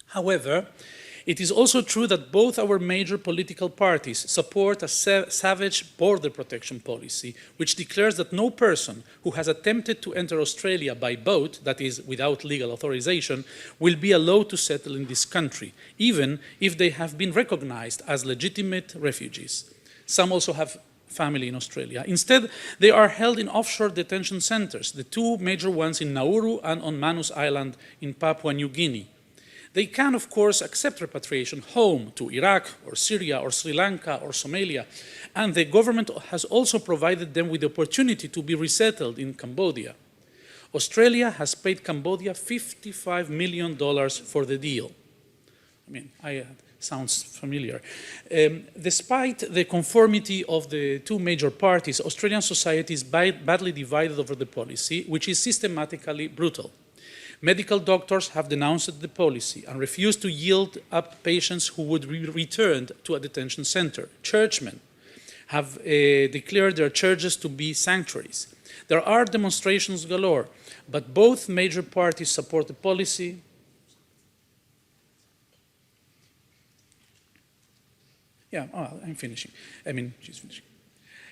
However, it is also true that both our major political parties support a savage border protection policy, which declares that no person who has attempted to enter Australia by boat, that is, without legal authorization, will be allowed to settle in this country, even if they have been recognized as legitimate refugees. Some also have family in Australia. Instead, they are held in offshore detention centers, the two major ones in Nauru and on Manus Island in Papua New Guinea. They can, of course, accept repatriation home to Iraq or Syria or Sri Lanka or Somalia, and the government has also provided them with the opportunity to be resettled in Cambodia. Australia has paid Cambodia $55 million for the deal. I mean, sounds familiar. Despite the conformity of the two major parties, Australian society is badly divided over the policy, which is systematically brutal. Medical doctors have denounced the policy and refused to yield up patients who would be returned to a detention center. Churchmen have declared their churches to be sanctuaries. There are demonstrations galore, but both major parties support the policy. Yeah, I'm finishing. I mean, she's finishing.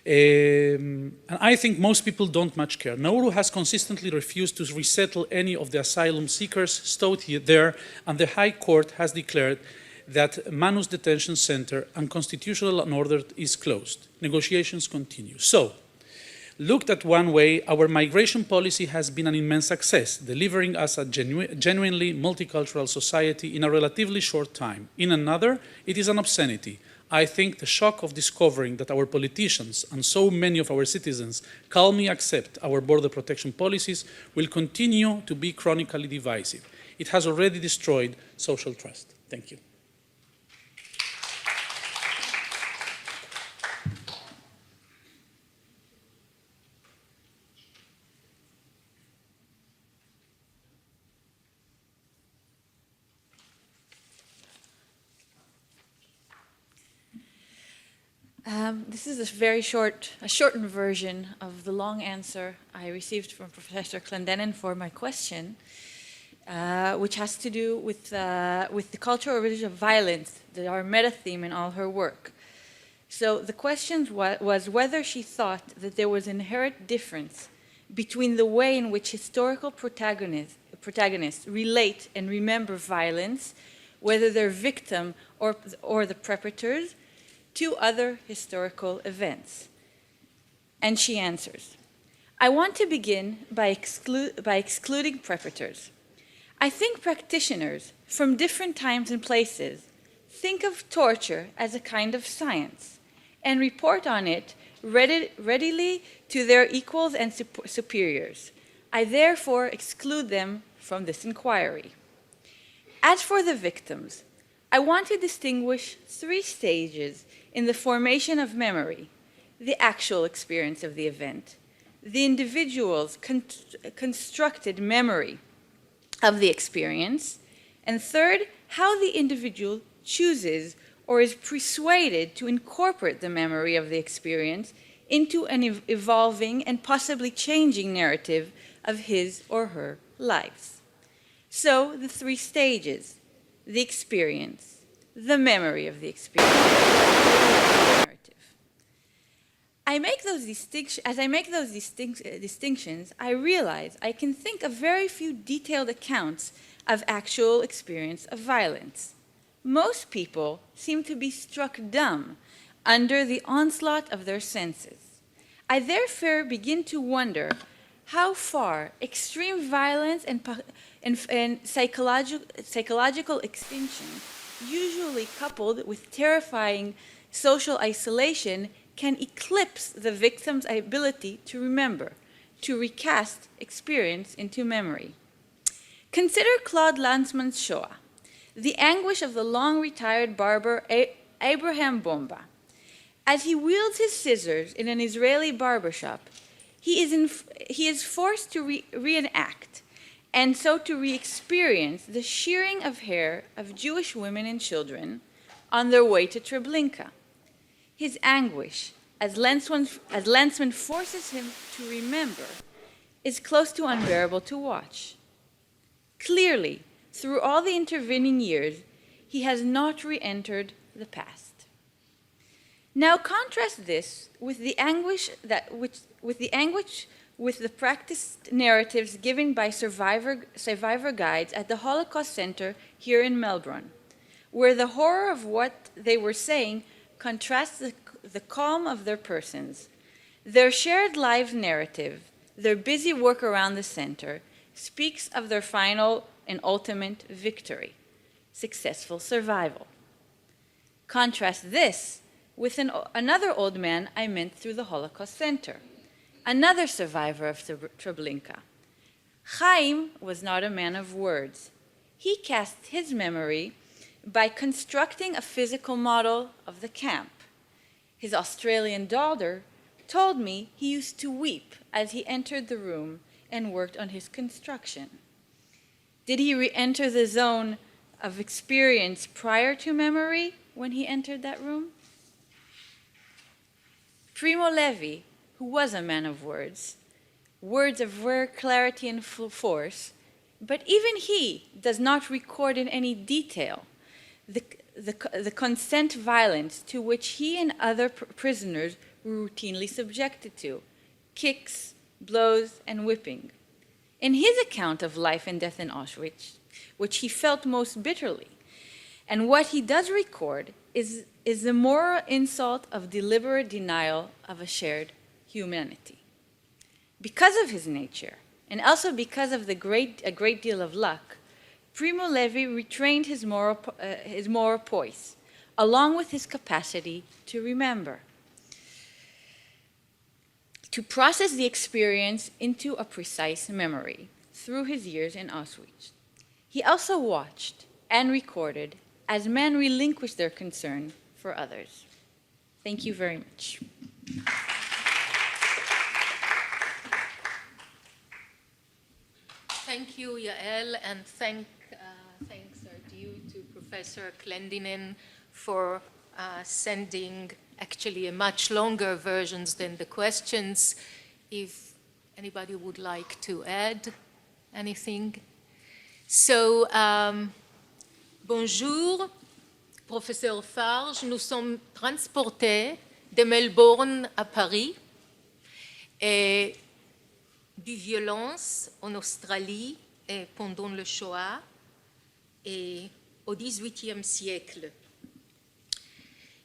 And I think most people don't much care. Nauru has consistently refused to resettle any of the asylum seekers stowed there, and the High Court has declared that Manu's detention center, unconstitutional and ordered, is closed. Negotiations continue. So, looked at one way, our migration policy has been an immense success, delivering us a genuinely multicultural society in a relatively short time. In another, it is an obscenity. I think the shock of discovering that our politicians and so many of our citizens calmly accept our border protection policies will continue to be chronically divisive. It has already destroyed social trust. Thank you. This is a shortened version of the long answer I received from Professor Clendenin for my question, which has to do with the cultural origin of violence, our meta theme in all her work. So the question was whether she thought that there was an inherent difference between the way in which historical protagonists relate and remember violence, whether they're victim or the perpetrators, to other historical events. And she answers, I want to begin by excluding perpetrators. I think practitioners from different times and places think of torture as a kind of science and report on it readily to their equals and superiors. I therefore exclude them from this inquiry. As for the victims, I want to distinguish 3 stages in the formation of memory: the actual experience of the event, the individual's constructed memory of the experience, and third, how the individual chooses or is persuaded to incorporate the memory of the experience into an evolving and possibly changing narrative of his or her lives. So the 3 stages: the experience, the memory of the experience, narrative. As I make those distinctions, I realize I can think of very few detailed accounts of actual experience of violence. Most people seem to be struck dumb under the onslaught of their senses. I therefore begin to wonder how far extreme violence and psychological extinction, usually coupled with terrifying social isolation, can eclipse the victim's ability to remember, to recast experience into memory. Consider Claude Lanzmann's Shoah, the anguish of the long-retired barber Abraham Bomba. As he wields his scissors in an Israeli barbershop, he is forced to reenact and so to re-experience the shearing of hair of Jewish women and children on their way to Treblinka. His anguish, as Lanzmann forces him to remember, is close to unbearable to watch. Clearly, through all the intervening years, he has not re-entered the past. Now contrast this with the anguish with the practiced narratives given by survivor guides at the Holocaust Center here in Melbourne, where the horror of what they were saying contrasts the calm of their persons. Their shared lives narrative, their busy work around the center, speaks of their final and ultimate victory, successful survival. Contrast this with another old man I met through the Holocaust Center, another survivor of Treblinka. Chaim was not a man of words. He cast his memory by constructing a physical model of the camp. His Australian daughter told me he used to weep as he entered the room and worked on his construction. Did he re-enter the zone of experience prior to memory when he entered that room? Primo Levi, who was a man of words of rare clarity and force, but even he does not record in any detail the consent violence to which he and other prisoners were routinely subjected to, kicks, blows, and whipping. In his account of life and death in Auschwitz, which he felt most bitterly, and what he does record is the moral insult of deliberate denial of a shared humanity. Because of his nature, and also because of a great deal of luck, Primo Levi retrained his moral poise, along with his capacity to remember, to process the experience into a precise memory through his years in Auschwitz. He also watched and recorded as men relinquished their concern for others. Thank you very much. Thank you, Yael, and thanks are due to Professor Clendenin for sending actually a much longer versions than the questions. If anybody would like to add anything. So, bonjour, Professeur Farge. Nous sommes transportés de Melbourne à Paris et du violence en Australie et pendant le Shoah et au XVIIIe siècle.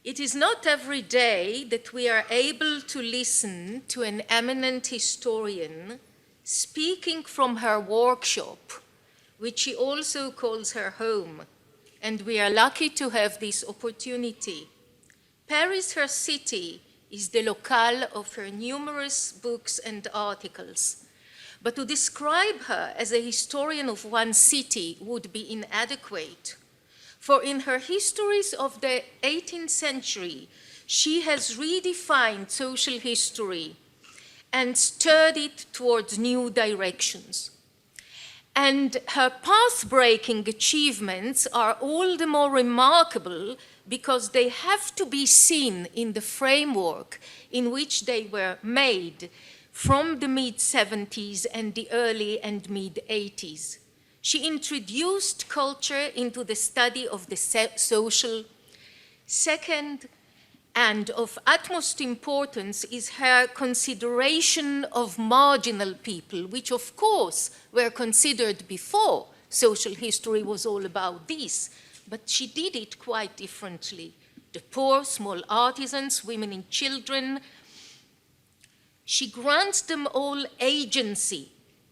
It is not every day that we are able to listen to an eminent historian speaking from her workshop, which she also calls her home, and we are lucky to have this opportunity. Paris, her city, is the locale of her numerous books and articles. But to describe her as a historian of one city would be inadequate. For in her histories of the 18th century, she has redefined social history and stirred it towards new directions. And her path-breaking achievements are all the more remarkable because they have to be seen in the framework in which they were made from the mid-70s and the early and mid-80s. She introduced culture into the study of the social. Second, and of utmost importance, is her consideration of marginal people, which of course were considered before social history was all about this, but she did it quite differently. The poor, small artisans, women and children. She grants them all agency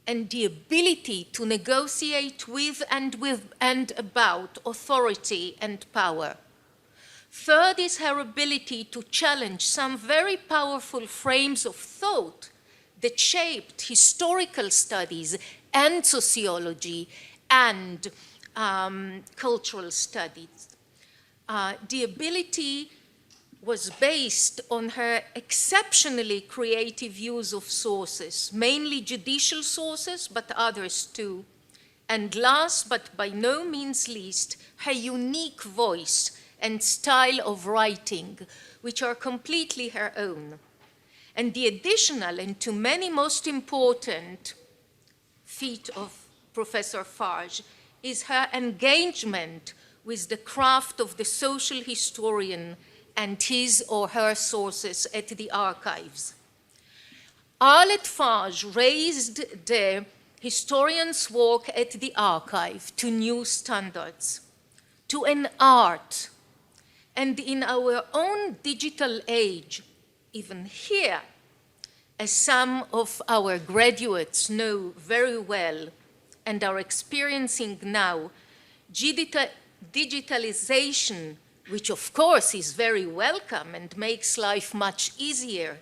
and the ability to negotiate with and about authority and power. Third is her ability to challenge some very powerful frames of thought that shaped historical studies and sociology and cultural studies. The ability was based on her exceptionally creative use of sources, mainly judicial sources, but others too. And last, but by no means least, her unique voice and style of writing, which are completely her own. And the additional and to many most important feat of Professor Farge is her engagement with the craft of the social historian and his or her sources at the archives. Arlette Farge raised the historian's work at the archive to new standards, to an art, and in our own digital age, even here, as some of our graduates know very well and are experiencing now, digitalization, which of course is very welcome and makes life much easier,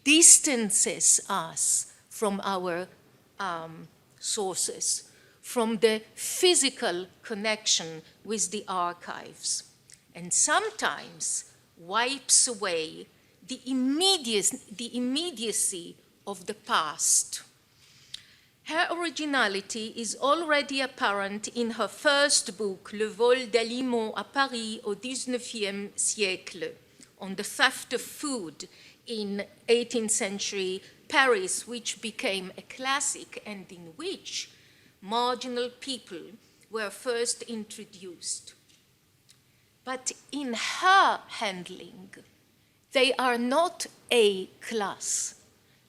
distances us from our sources, from the physical connection with the archives, and sometimes wipes away the immediacy of the past. Her originality is already apparent in her first book, Le vol d'aliments à Paris au XIXe siècle, on the theft of food in 18th century Paris, which became a classic and in which marginal people were first introduced. But in her handling, they are not a class,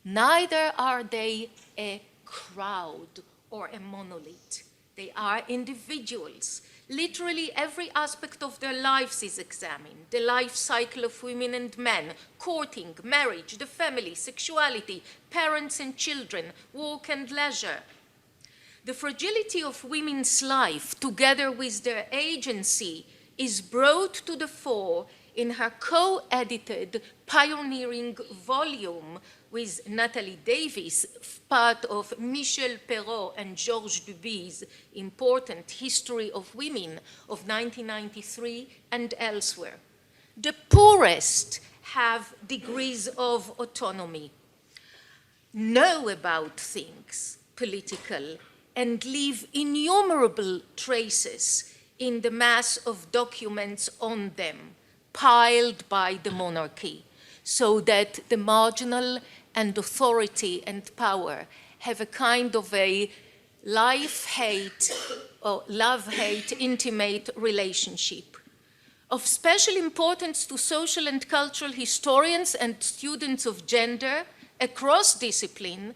neither are they a crowd or a monolith. They are individuals. Literally every aspect of their lives is examined. The life cycle of women and men, courting, marriage, the family, sexuality, parents and children, work and leisure. The fragility of women's life, together with their agency, is brought to the fore in her co-edited pioneering volume with Natalie Davis, part of Michel Perrault and Georges Duby's important History of Women of 1993 and elsewhere. The poorest have degrees of autonomy, know about things political, and leave innumerable traces in the mass of documents on them, piled by the monarchy, so that the marginal and authority and power have a kind of a life-hate or love-hate intimate relationship. Of special importance to social and cultural historians and students of gender across disciplines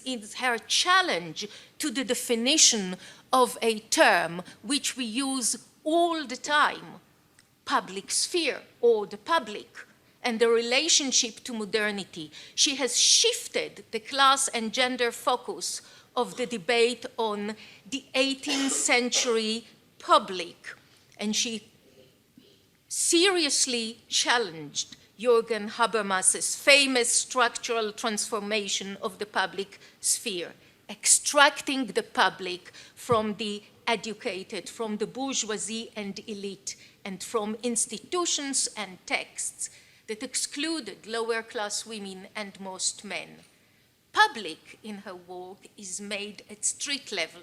is her challenge to the definition of a term which we use all the time, public sphere or the public, and the relationship to modernity. She has shifted the class and gender focus of the debate on the 18th century public, and she seriously challenged Jürgen Habermas's famous structural transformation of the public sphere, extracting the public from the educated, from the bourgeoisie and elite, and from institutions and texts that excluded lower class women and most men. Public in her work is made at street level,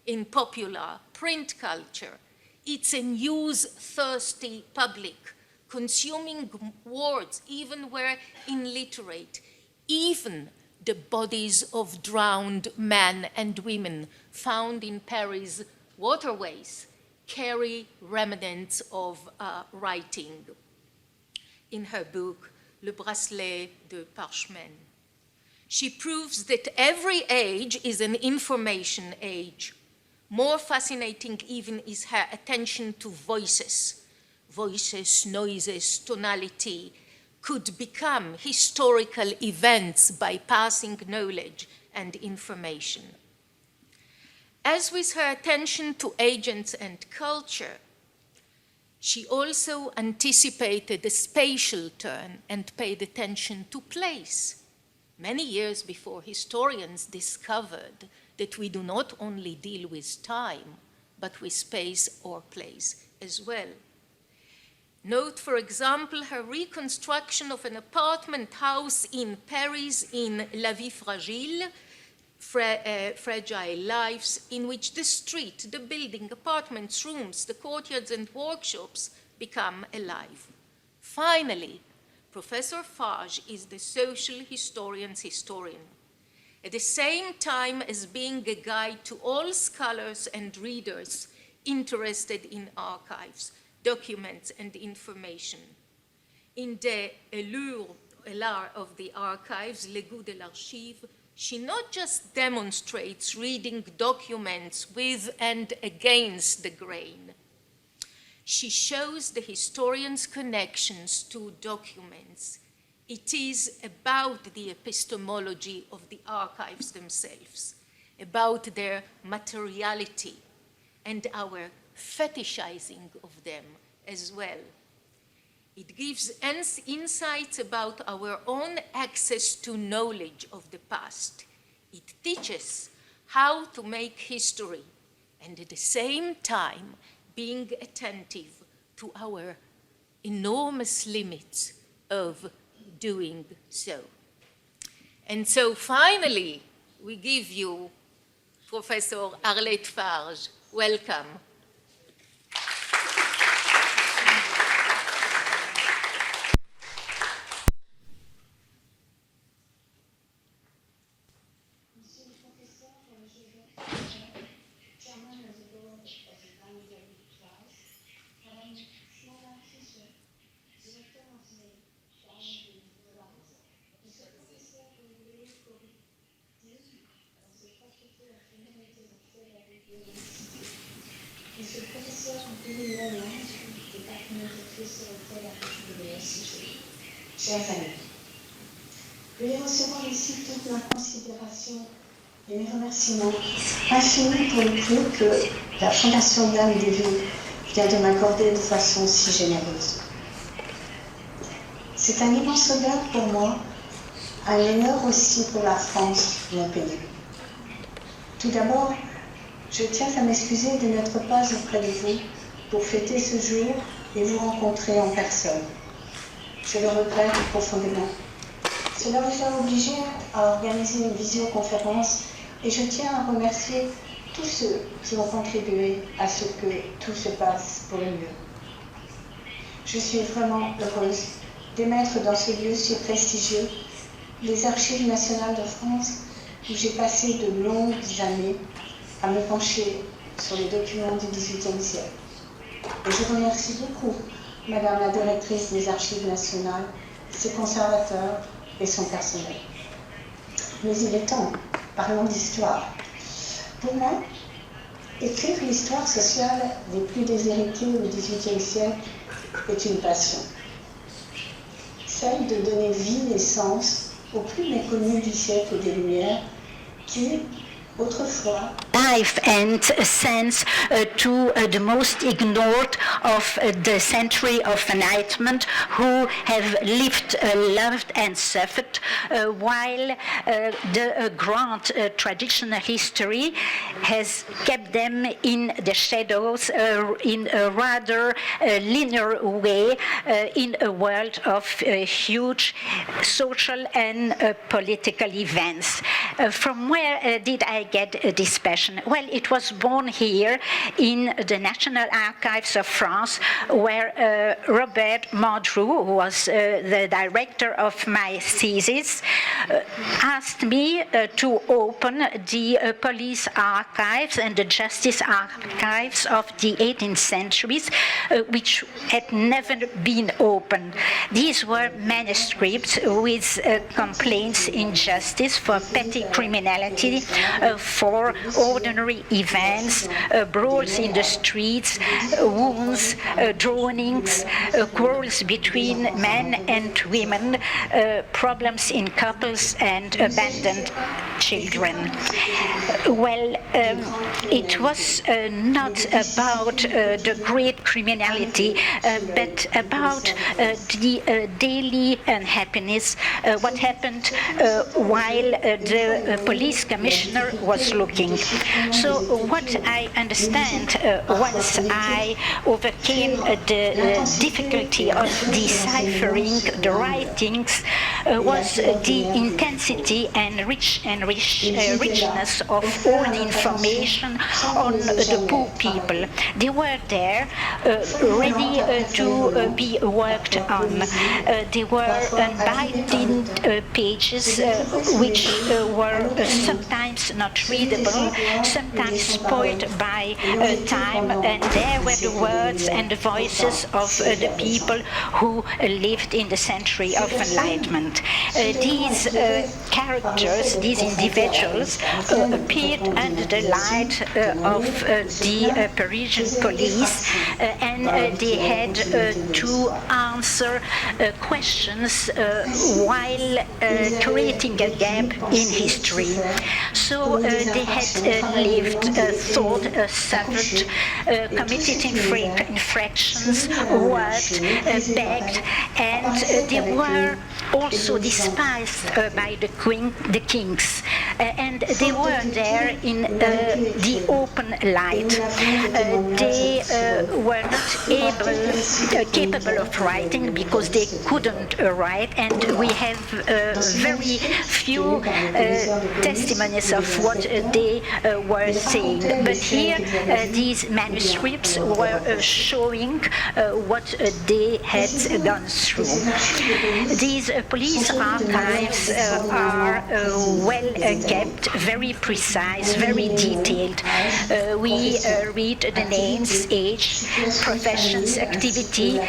in popular print culture. It's a news-thirsty public, consuming words even where illiterate, even the bodies of drowned men and women found in Paris' waterways carry remnants of writing. In her book, Le Bracelet de Parchemin, she proves that every age is an information age. More fascinating even is her attention to voices. Voices, noises, tonality could become historical events by passing knowledge and information. As with her attention to agents and culture, she also anticipated the spatial turn and paid attention to place. Many years before historians discovered that we do not only deal with time, but with space or place as well. Note, for example, her reconstruction of an apartment house in Paris in La Vie Fragile, Fragile Lives, in which the street, the building, apartments, rooms, the courtyards and workshops become alive. Finally, Professor Fage is the social historian's historian, at the same time as being a guide to all scholars and readers interested in archives, documents, and information. In the allure of the archives, Le goût de l'archive, she not just demonstrates reading documents with and against the grain. She shows the historian's connections to documents. It is about the epistemology of the archives themselves, about their materiality and our fetishizing of them as well. It gives insights about our own access to knowledge of the past. It teaches how to make history, and at the same time being attentive to our enormous limits of doing so. And so finally, we give you Professor Arlette Farge. Welcome. Monsieur le professeur Aviv, département de sécurité à l'université. Chers amis, veuillez recevoir ici toute ma considération et mes remerciements infinis pour le prix que la Fondation Aviv vient de m'accorder de façon si généreuse. C'est un immense honneur pour moi, un honneur aussi pour la France, mon pays. Tout d'abord, je tiens à m'excuser de n'être pas auprès de vous pour fêter ce jour et vous rencontrer en personne. Je le regrette profondément. Cela vous a obligé à organiser une visioconférence et je tiens à remercier tous ceux qui ont contribué à ce que tout se passe pour le mieux. Je suis vraiment heureuse d'émettre dans ce lieu si prestigieux les Archives nationales de France où j'ai passé de longues années à me pencher sur les documents du XVIIIe siècle. Et je remercie beaucoup Madame la directrice des Archives nationales, ses conservateurs et son personnel. Mais il est temps, parlons d'histoire. Pour moi, écrire l'histoire sociale des plus déshéritées au XVIIIe siècle est une passion. Celle de donner vie et sens aux plus méconnus du siècle des Lumières qui, autrefois, life and sense to the most ignored of the century of enlightenment who have lived, loved and suffered while the grand traditional history has kept them in the shadows in a rather linear way in a world of huge social and political events. From where did I get this passion? Well, it was born here in the National Archives of France, where Robert Mandrou, who was the director of my thesis, asked me to open the police archives and the justice archives of the 18th centuries, which had never been opened. These were manuscripts with complaints in justice for petty criminality, for ordinary events, brawls in the streets, wounds, drownings, quarrels between men and women, problems in couples and abandoned children. Well, it was not about the great criminality, but about the daily unhappiness, what happened while the police commissioner was looking. So what I understand once I overcame the difficulty of deciphering the writings was the intensity and richness of all the information on the poor people. They were there ready to be worked on. They were unbinding pages which were sometimes not readable, sometimes spoiled by time, and there were the words and the voices of the people who lived in the century of enlightenment. These characters, these individuals, appeared under the light of the Parisian police, and they had to answer questions while creating a gap in history. So they had lived, thought, suffered, committed infractions, worked, begged, and they were also despised by the kings. and they were there in the open light. They were not capable of writing because they couldn't write, and we have very few testimonies of what they were saying. But here, these manuscripts were showing what they had gone through. These police archives are well kept, very precise, very detailed. We read the names, age, professions, activity,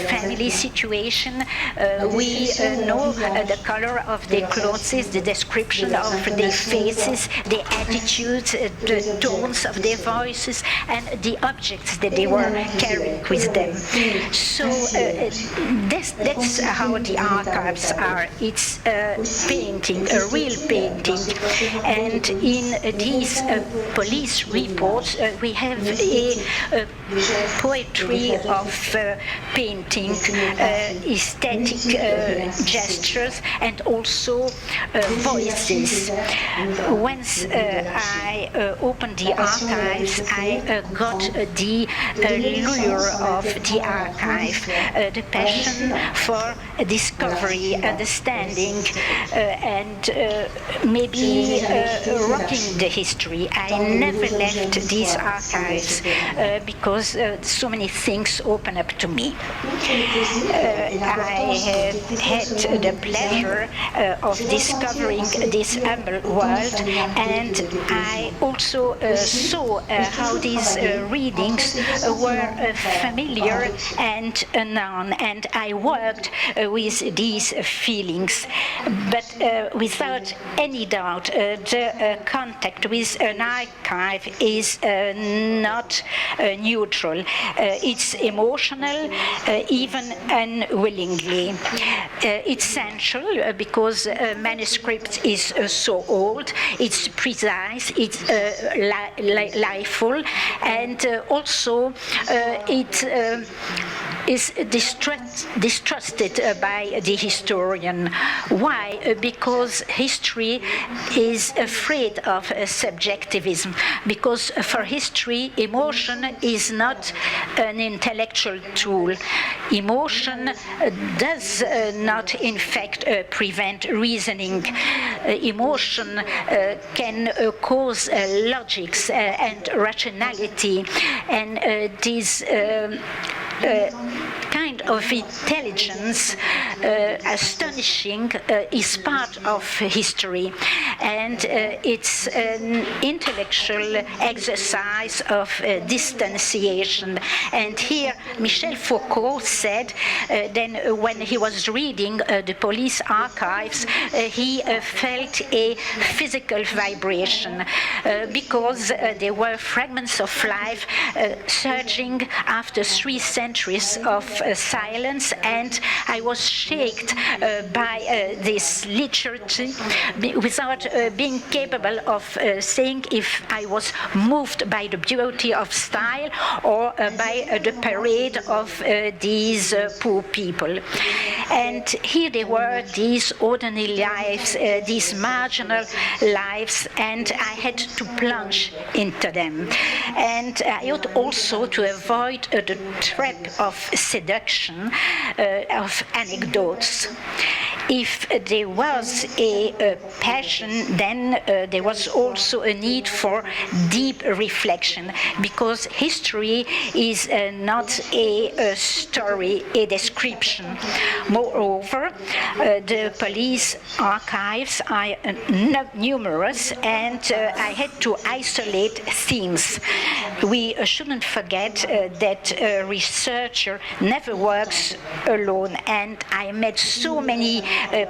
family situation. We know the color of their clothes, the description of their faces, the attitudes, the tones of their voices, and the objects that they were carrying with them. So that's how the archives are. It's a painting, a real painting. And in these police reports, we have a poetry of painting, aesthetic gestures, and also voices. Once I opened the archives, I got the lure of the archive, the passion for discovery, understanding, and maybe rocking the history. I never left these archives because so many things open up to me. I have had the pleasure of discovering this humble world, and I also saw how these readings were familiar and unknown, and I worked with these feelings. But without any doubt, the contact with an archive is not neutral. It's emotional, even unwillingly. It's essential because manuscript is so old, it's precise, it's liveful, and also it is distrusted by the historian. Why? Because history is afraid of subjectivism, because for history, emotion is not an intellectual tool. Emotion does not, in fact, prevent reasoning. Emotion can cause logics and rationality, and this kind of intelligence, astonishing, is part of history, and it's an intellectual exercise of distanciation. And here Michel Foucault said then when he was reading the police archives, he felt a physical vibration because there were fragments of life surging after 3 centuries of silence, and I was shaken by this literature without being capable of saying if I was moved by the beauty of style or by the parade of these poor people. And here they were, these ordinary lives, these marginal lives, and I had to plunge into them. And I ought also to avoid the trap of seduction, of anecdotes. If there was a passion, then there was also a need for deep reflection, because history is not a story, a description. Moreover, the police archives are numerous, and I had to isolate themes. We shouldn't forget that a researcher never works alone, and I met so many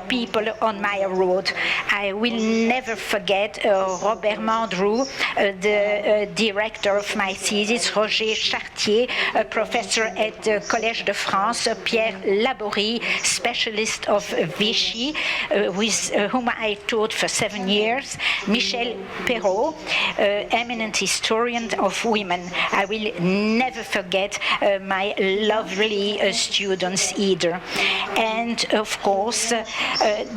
people on my road. I will never forget Robert Mandrou, the director of my thesis, Roger Chartier, a professor at the Collège de France, Pierre Laborie, specialist of Vichy, with whom I taught for 7 years, Michel Perrault, eminent historian of women. I will never forget my lovely students either. And of course, was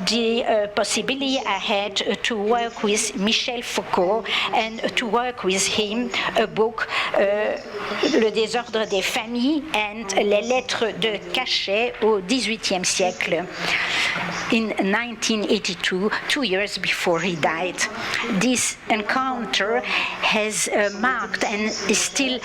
the possibility I had to work with Michel Foucault and to work with him a book, Le désordre des familles and Les lettres de cachet au XVIIIe siècle, in 1982, 2 years before he died. This encounter has marked and is still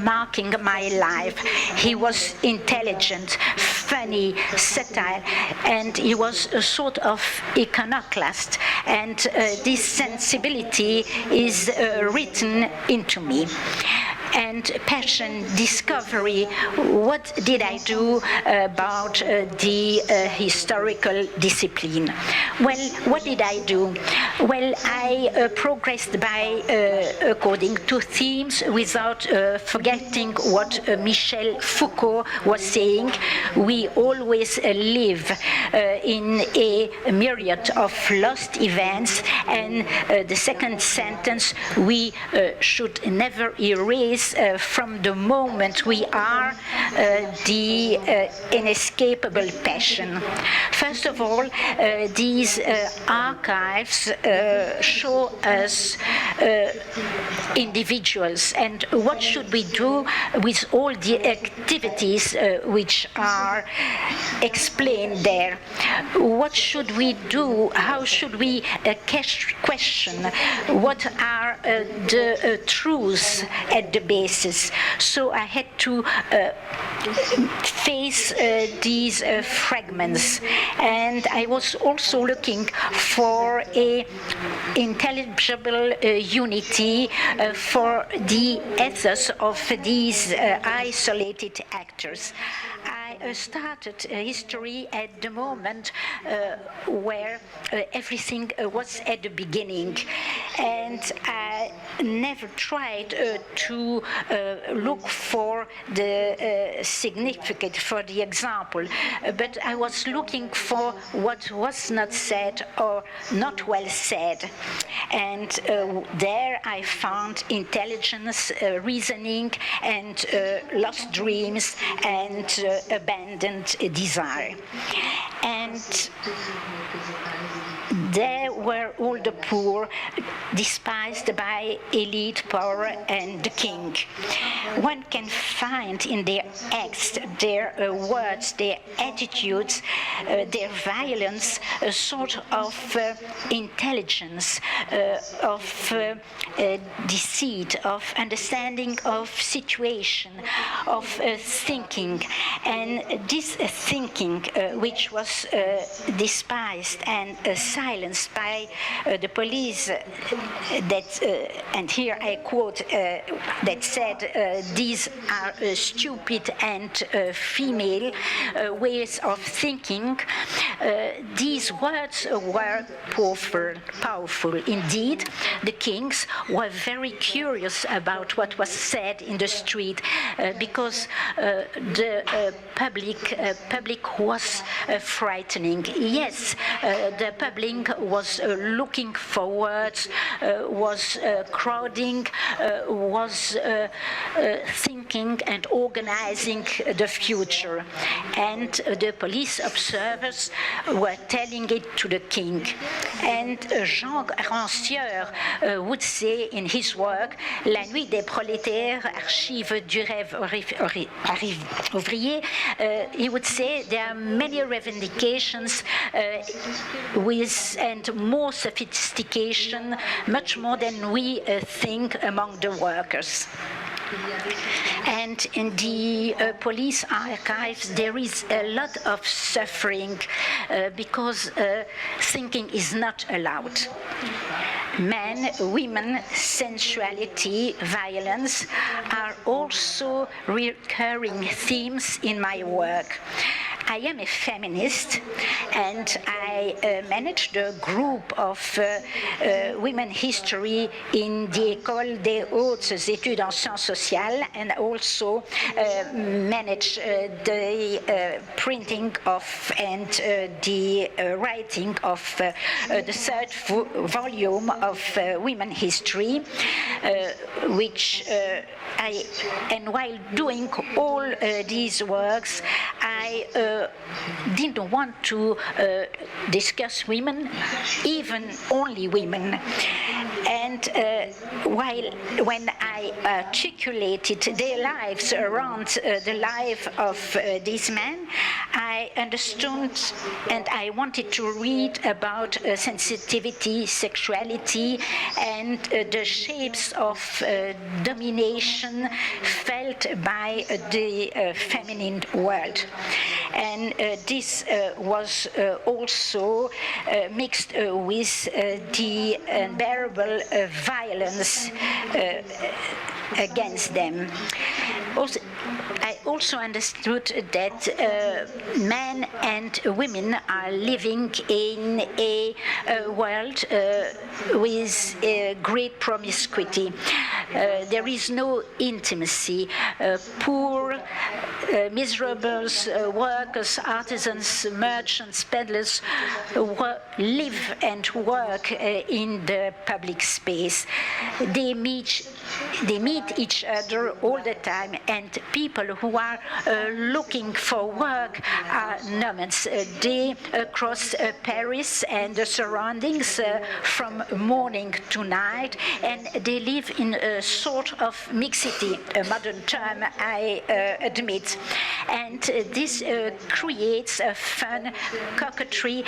marking my life. He was intelligent, funny, satire, and he was a sort of iconoclast, and this sensibility is written into me. And passion, discovery, what did I do about the historical discipline? Well, what did I do? Well, I progressed by according to themes without forgetting what Michel Foucault was saying. We always live in a myriad of lost events, and the second sentence, we should never erase from the moment we are the inescapable passion. First of all, these archives show us individuals, and what should we do with all the activities which are explained there? What should we do? How should we question what are the truths at the basis? So I had to face these fragments, and I was also looking for a intelligible unity for the ethos of these isolated actors. I started history at the moment where everything was at the beginning, and I never tried to look for the significant, for the example, but I was looking for what was not said or not well said, and there I found intelligence, reasoning, and lost dreams, and abandoned desire. And there were all the poor, despised by elite power and the king. One can find in their acts, their words, their attitudes, their violence, a sort of intelligence, of deceit, of understanding of situation, of thinking. And this thinking, which was despised and silenced by the police, that, and here I quote, that said, these are stupid and female ways of thinking. These words were powerful. Indeed, the kings were very curious about what was said in the street, because the public was frightening. Yes, the public was looking for words, was crowding, was thinking and organizing the future. And the police observers were telling it to the king. And Jean Rancière would say in his work, La nuit des prolétaires, archive du rêve ouvrier, he would say there are many reivindications with and more sophistication, much more than we think among the workers. And in the police archives, there is a lot of suffering because thinking is not allowed. Men, women, sensuality, violence are also recurring themes in my work. I am a feminist, and I managed a group of women history in the École des Hautes Études en Sciences Sociales, and also managed the printing of and the writing of the third volume of women history, which and while doing all these works, I I didn't want to discuss women, even only women. And when I articulated their lives around the life of these men, I understood and I wanted to read about sensitivity, sexuality, and the shapes of domination felt by the feminine world. And this was also mixed with the unbearable violence against them. I also understood that men and women are living in a world with great promiscuity. There is no intimacy. Poor, miserable workers, artisans, merchants, peddlers live and work in the public space. They meet each other all the time, and people who are looking for work are nomads. They cross Paris and the surroundings from morning to night, and they live in a sort of mixity, a modern term, I admit. And this creates a fun, coquetry,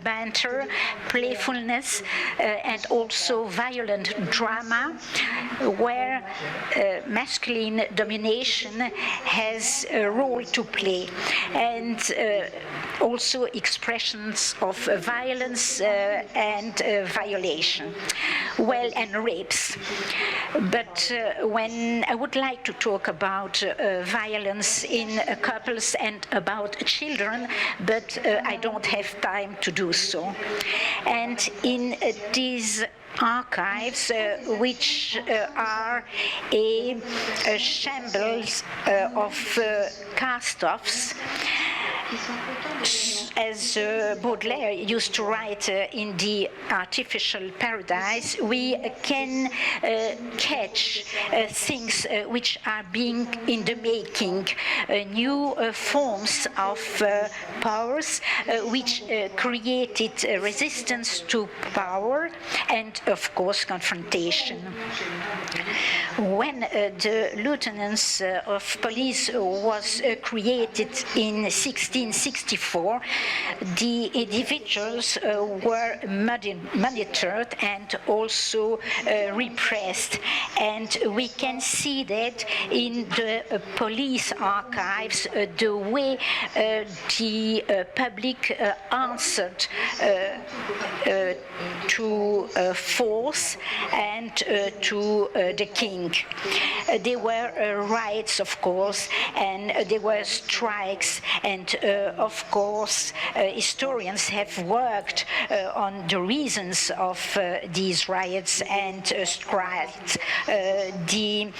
banter, playfulness, and also violent drama, where masculine domination has a role to play, and also expressions of violence and violation, and rapes. But when I would like to talk about violence in couples and about children, but I don't have time to do so. And in these archives, which are a shambles of cast-offs, as Baudelaire used to write in The Artificial Paradise, we can catch things which are being in the making, new forms of powers which created resistance to power and, of course, confrontation. When the lieutenants of police was created in 1664, the individuals were monitored and also repressed. And we can see that in the police archives, the way the public answered to force and to the king. There were riots, of course, and there were strikes, and of course historians have worked on the reasons of these riots and strikes. The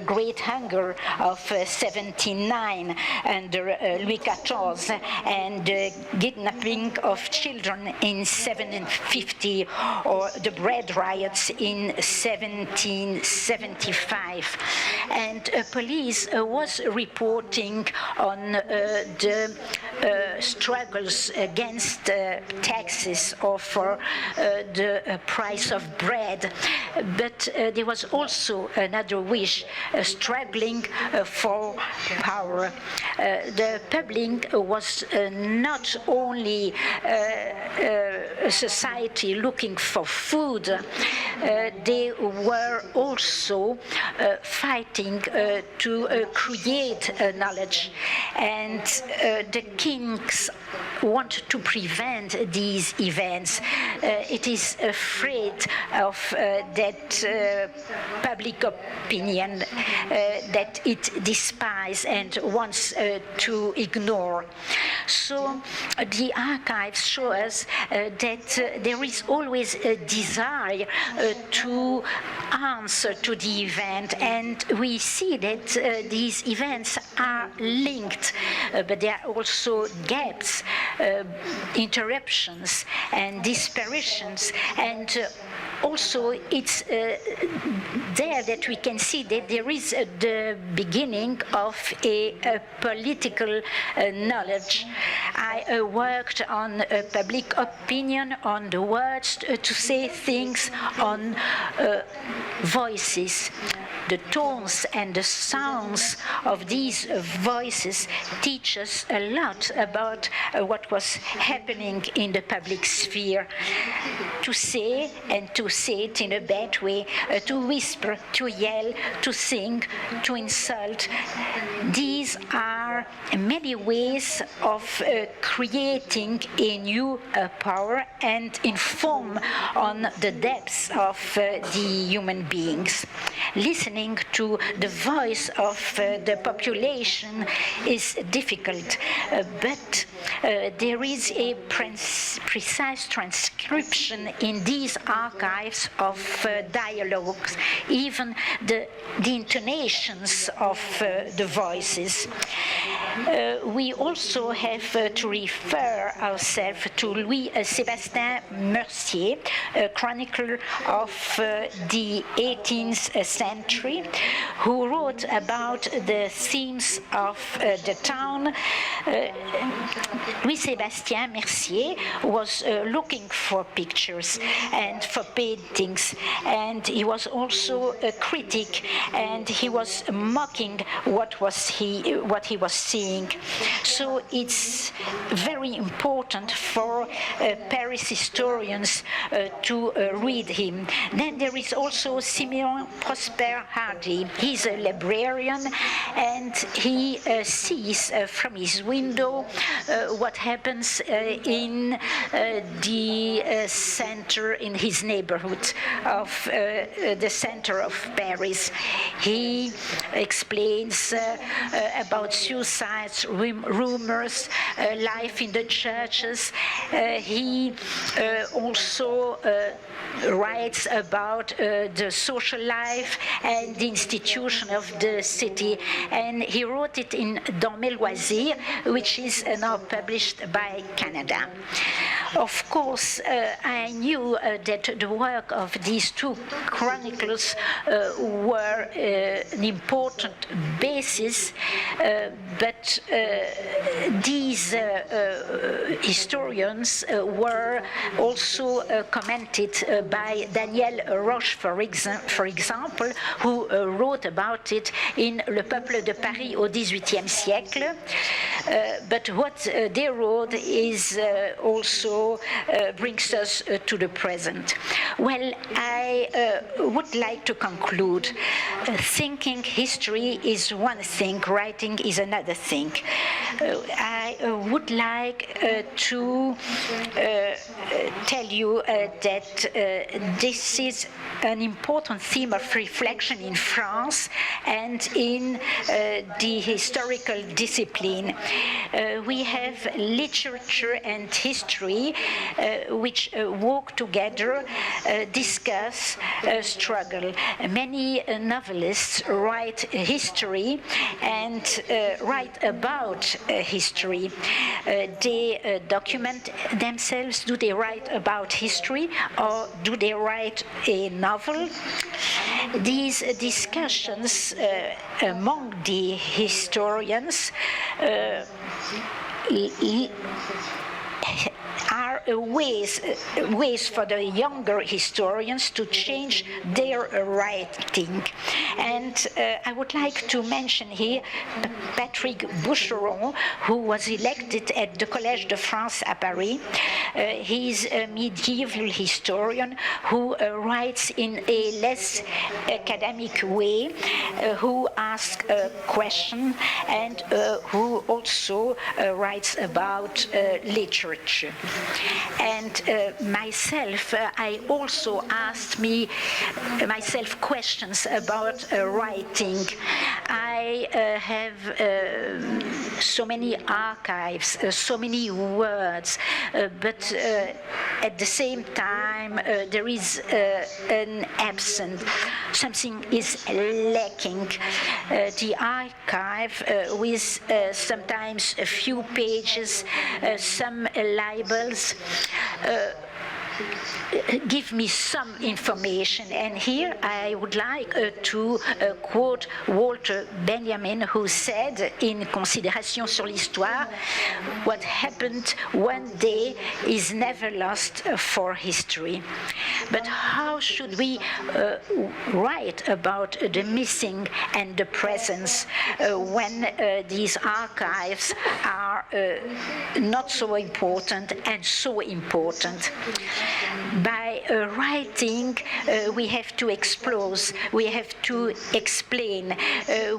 Great Hunger of 1709 under Louis XIV, and the kidnapping of children in 1750, or the bread riots in 1775. And police was reporting on the struggles against taxes or for the price of bread. But there was also another wish, struggling for power. The public was not only a society looking for food, they were also fighting to create knowledge. And the kings want to prevent these events. It is afraid of that public opinion that it despises and wants to ignore. So the archives show us that there is always a desire to answer to the event, and we see that these events are linked, but there are also gaps, interruptions and disparitions, and Also, it's there that we can see that there is the beginning of a political knowledge. I worked on public opinion, on the words to say things, on voices. The tones and the sounds of these voices teach us a lot about what was happening in the public sphere. To say, and to say it in a bad way, to whisper, to yell, to sing, to insult. These are many ways of creating a new power and inform on the depths of the human beings. Listening to the voice of the population is difficult, but there is a precise transcription in these archives of dialogues, even the intonations of the voices. We also have to refer ourselves to Louis-Sébastien Mercier, a chronicler of the 18th century, who wrote about the themes of the town. Louis-Sébastien Mercier was looking for pictures and for paintings, and he was also a critic, and he was mocking what he was seeing. So it's very important for Paris historians to read him. Then there is also Simeon Prosper Hardy. He's a librarian, and he sees from his window what happens in the center, in his neighborhood of the center of Paris. He explains about suicides, rumors, life in the churches. He also writes about the social life and the institution of the city, and he wrote it in Dans mes loisirs, which is now published by Canada. Of course, I knew that the work of these two chroniclers were an important basis, but these historians were also commented by Daniel Roche, for example, who wrote about it in Le Peuple de Paris au XVIIIe siècle. But what they wrote is also brings us to the present. Well, I would like to conclude. Thinking history is one thing, writing is another thing. I would like to tell you that this is an important theme of reflection in France and in the historical discipline. We have literature and history which walk together, discuss, struggle. Many novelists write history and write about history. They document themselves. Do they write about history, or do they write a novel? These discussions among the historians are ways for the younger historians to change their writing. And I would like to mention here Patrick Boucheron, who was elected at the Collège de France à Paris. He's a medieval historian who writes in a less academic way, who asks a question, and who also writes about literature. And myself, I also asked myself questions about writing. I have so many archives, so many words, but at the same time there is an absence. Something is lacking. The archive with sometimes a few pages, some libels, give me some information. And here I would like to quote Walter Benjamin, who said in Considération sur l'histoire, what happened one day is never lost for history. But how should we write about the missing and the presence when these archives are not so important and so important? By writing, we have to expose, we have to explain,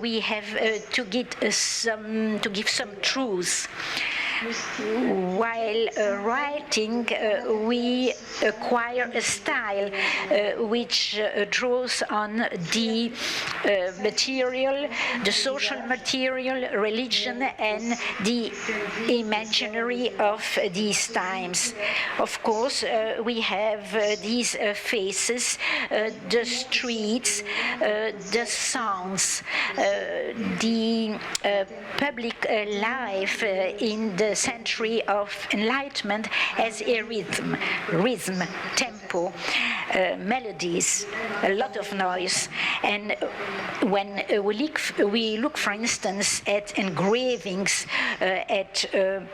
we have to give some truth. While writing, we acquire a style which draws on the material, the social material, religion, and the imaginary of these times. Of course, we have these faces, the streets, the sounds, the public life in the century of enlightenment as a rhythm, tempo, melodies, a lot of noise. And when we look, for instance, at engravings, at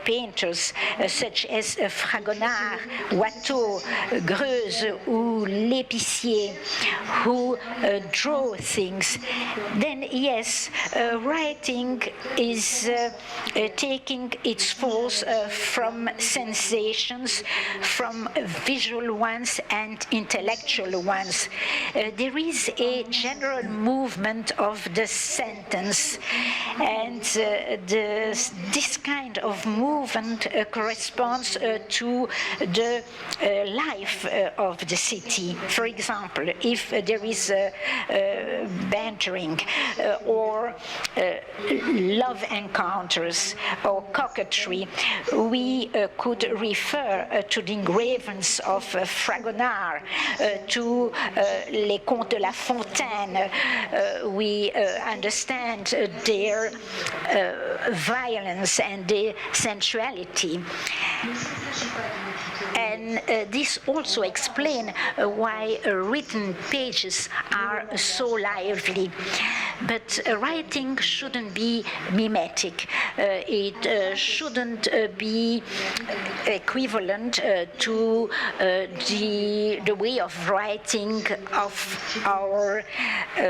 painters such as Fragonard, Watteau, Greuze, or L'Épicier, who draw things, then yes, writing is taking its force from sensations, from visual ones and intellectual ones. There is a general movement of the sentence, and this kind of movement corresponds to the life of the city. For example, if there is bantering or love encounters or coquetry, we could refer to the engravings of Fragonard, to Les Contes de La Fontaine. We understand their violence and their sensuality. And this also explains why written pages are so lively. But writing shouldn't be mimetic. It shouldn't be equivalent to the way of writing of our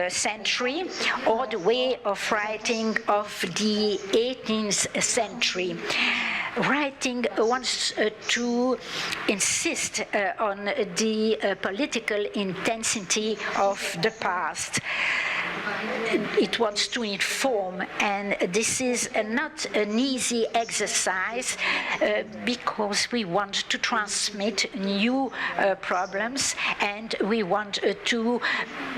century or the way of writing of the 18th century. Writing wants to insist on the political intensity of the past. It wants to inform, and this is not an easy exercise because we want to transmit new problems, and we want to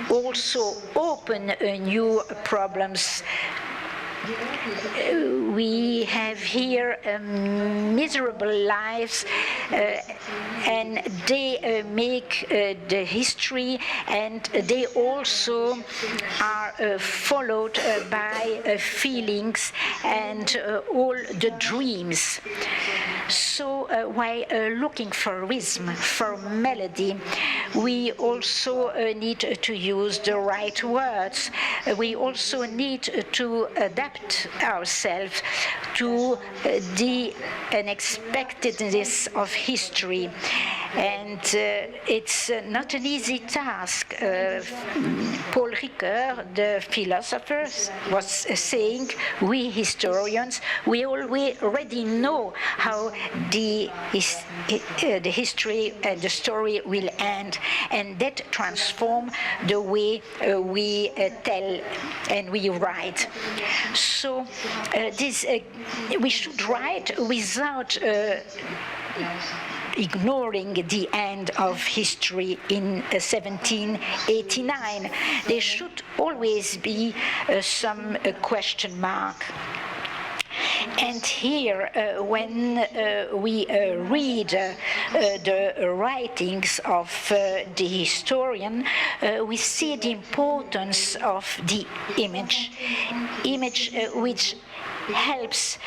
also open new problems. We have here miserable lives, and they make the history, and they also are followed by feelings and all the dreams. So while looking for rhythm, for melody, we also need to use the right words. We also need to adapt ourselves to the unexpectedness of history. And it's not an easy task. Paul Ricoeur, the philosopher, was saying, we historians, we already know how the history and the story will end, and that transforms the way we tell and we write. So we should write without ignoring the end of history in 1789. There should always be some question mark. And here, when we read the writings of the historian, we see the importance of the image which helps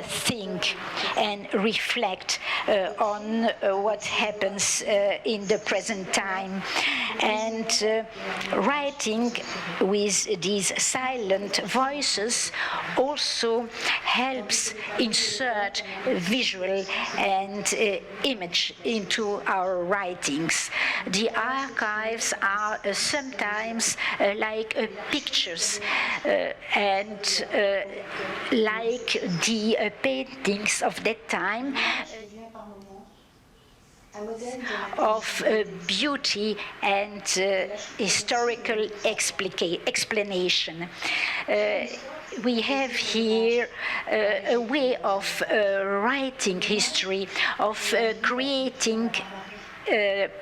think and reflect on what happens in the present time. And writing with these silent voices also helps insert visual and image into our writings. The archives are sometimes like pictures and like the paintings of that time of beauty and historical explanation. We have here a way of writing history, of creating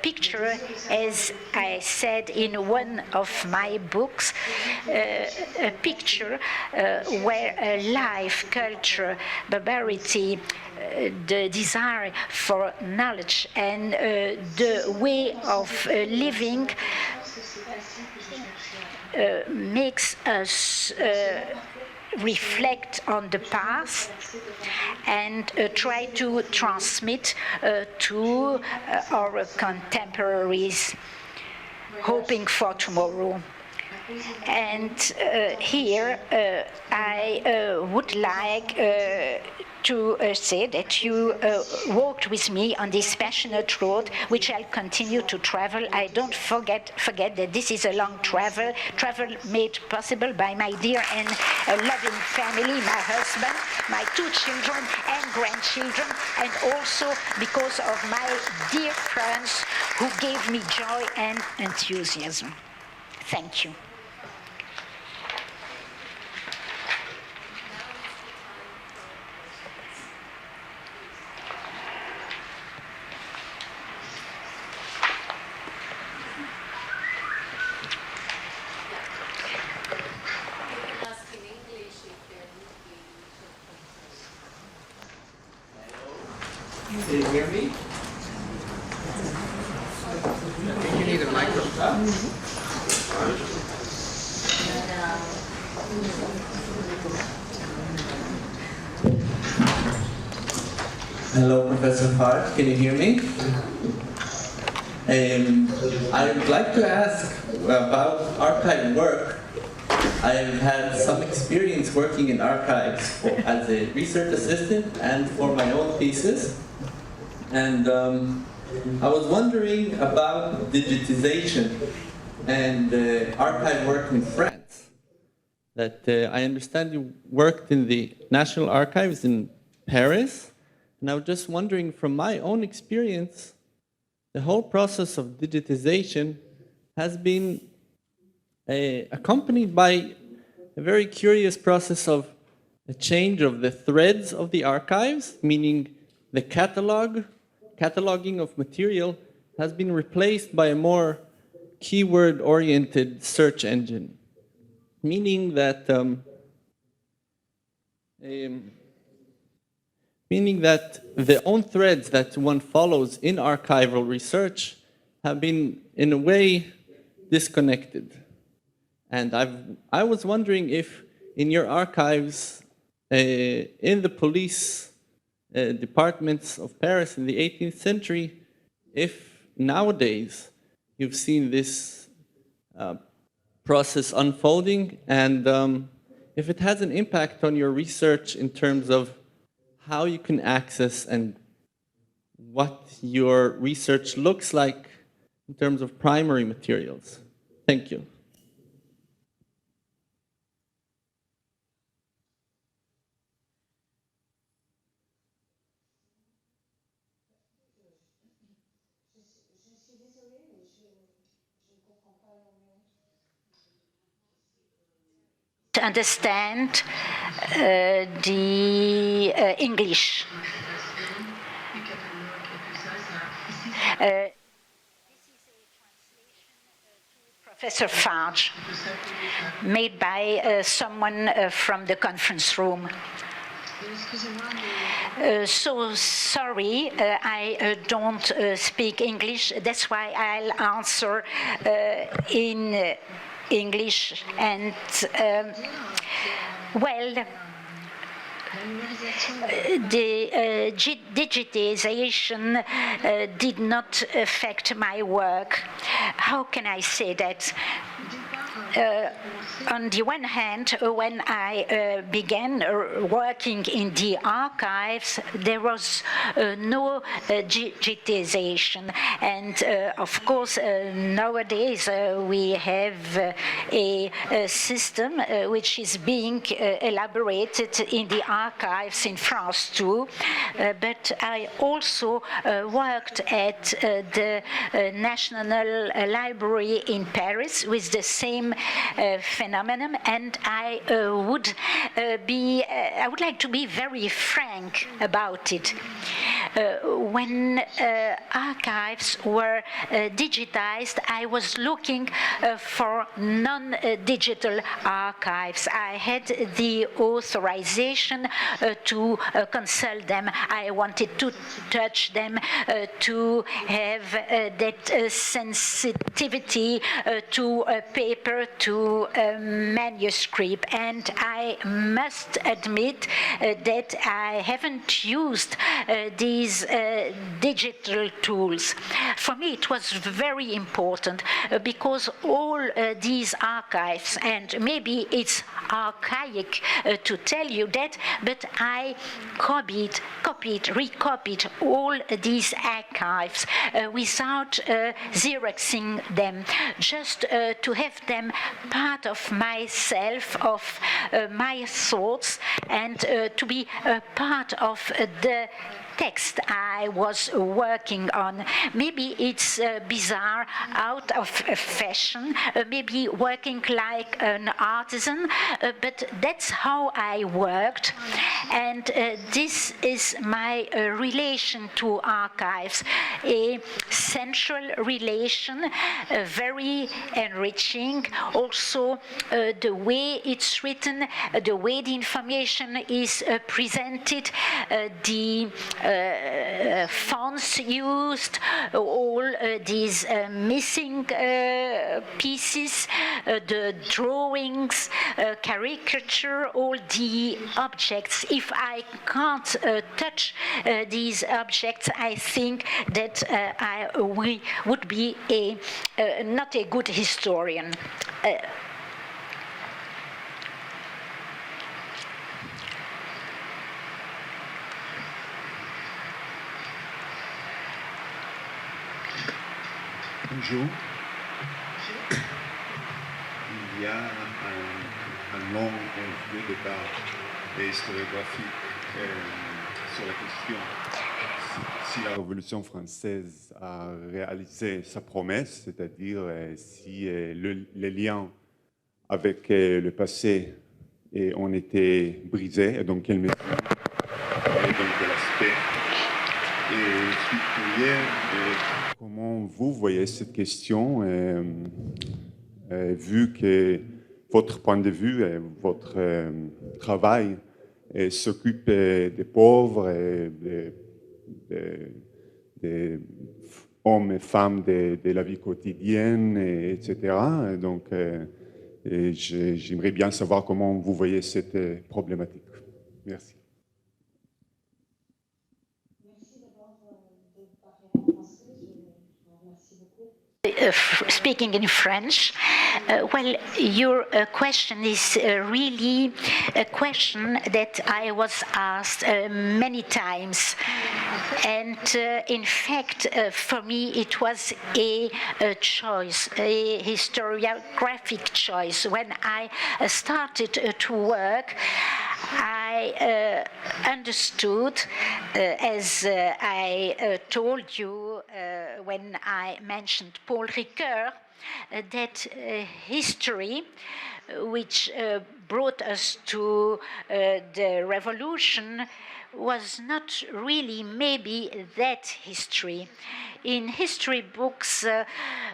picture, as I said in one of my books, a picture where life, culture, barbarity, the desire for knowledge, and the way of living makes us reflect on the past and try to transmit to our contemporaries, hoping for tomorrow. And here I would like to say that you walked with me on this passionate road, which I'll continue to travel. I don't forget that this is a long travel made possible by my dear and loving family, my husband, my 2 children and grandchildren, and also because of my dear friends who gave me joy and enthusiasm. Thank you. Can you hear me? I think you need a microphone. Hello, Professor Hart. Can you hear me? I would like to ask about archive work. I've had some experience working in archives as a research assistant and for my own thesis. And I was wondering about digitization and archive work in France. That I understand you worked in the National Archives in Paris, and I was just wondering, from my own experience, the whole process of digitization has been accompanied by a very curious process of a change of the threads of the archives, meaning the cataloging of material has been replaced by a more keyword-oriented search engine, meaning that the own threads that one follows in archival research have been, in a way, disconnected. And I was wondering if in your archives, in the police departments of Paris in the 18th century, if nowadays you've seen this process unfolding, and if it has an impact on your research in terms of how you can access and what your research looks like in terms of primary materials. Thank you. To understand the English. This is a translation to Professor Farge, made by someone from the conference room. So sorry, I don't speak English. That's why I'll answer in English. And well, the digitization did not affect my work. How can I say that? On the one hand, when I began working in the archives, there was no digitization. And of course, nowadays we have a system which is being elaborated in the archives in France too. But I also worked at the National Library in Paris with the same phenomenon, and I would like to be very frank about it. When archives were digitized, I was looking for non-digital archives. I had the authorization to consult them. I wanted to touch them, to have that sensitivity to paper, to manuscript. And I must admit that I haven't used these digital tools. For me, it was very important because all these archives, and maybe it's archaic to tell you that, but I recopied all these archives without Xeroxing them, just to have them part of myself, of my thoughts, and to be part of the text I was working on. Maybe it's bizarre, out of fashion, maybe working like an artisan, but that's how I worked. And this is my relation to archives, a central relation, very enriching. Also, the way it's written, the way the information is presented, the fonts used, all these missing pieces, the drawings, caricature, all the objects. If I can't touch these objects, I think that I would be not a good historian. Bonjour. Il y a un long débat historiographique sur la question si la Révolution française a réalisé sa promesse, c'est-à-dire si les liens avec le passé ont été brisés, et dans quelle mesure, et dans quel aspect. Et je suis curieux de comment vous voyez cette question, vu que votre point de vue et votre travail s'occupe des pauvres, des hommes et femmes de la vie quotidienne, etc. Donc, j'aimerais bien savoir comment vous voyez cette problématique. Merci. Speaking in French, well, your question is really a question that I was asked many times. And in fact, for me, it was a choice, a historiographic choice. When I started to work, I understood, as I told you when I mentioned Paul Ricoeur, that history, which brought us to the revolution, was not really maybe that history. In history books,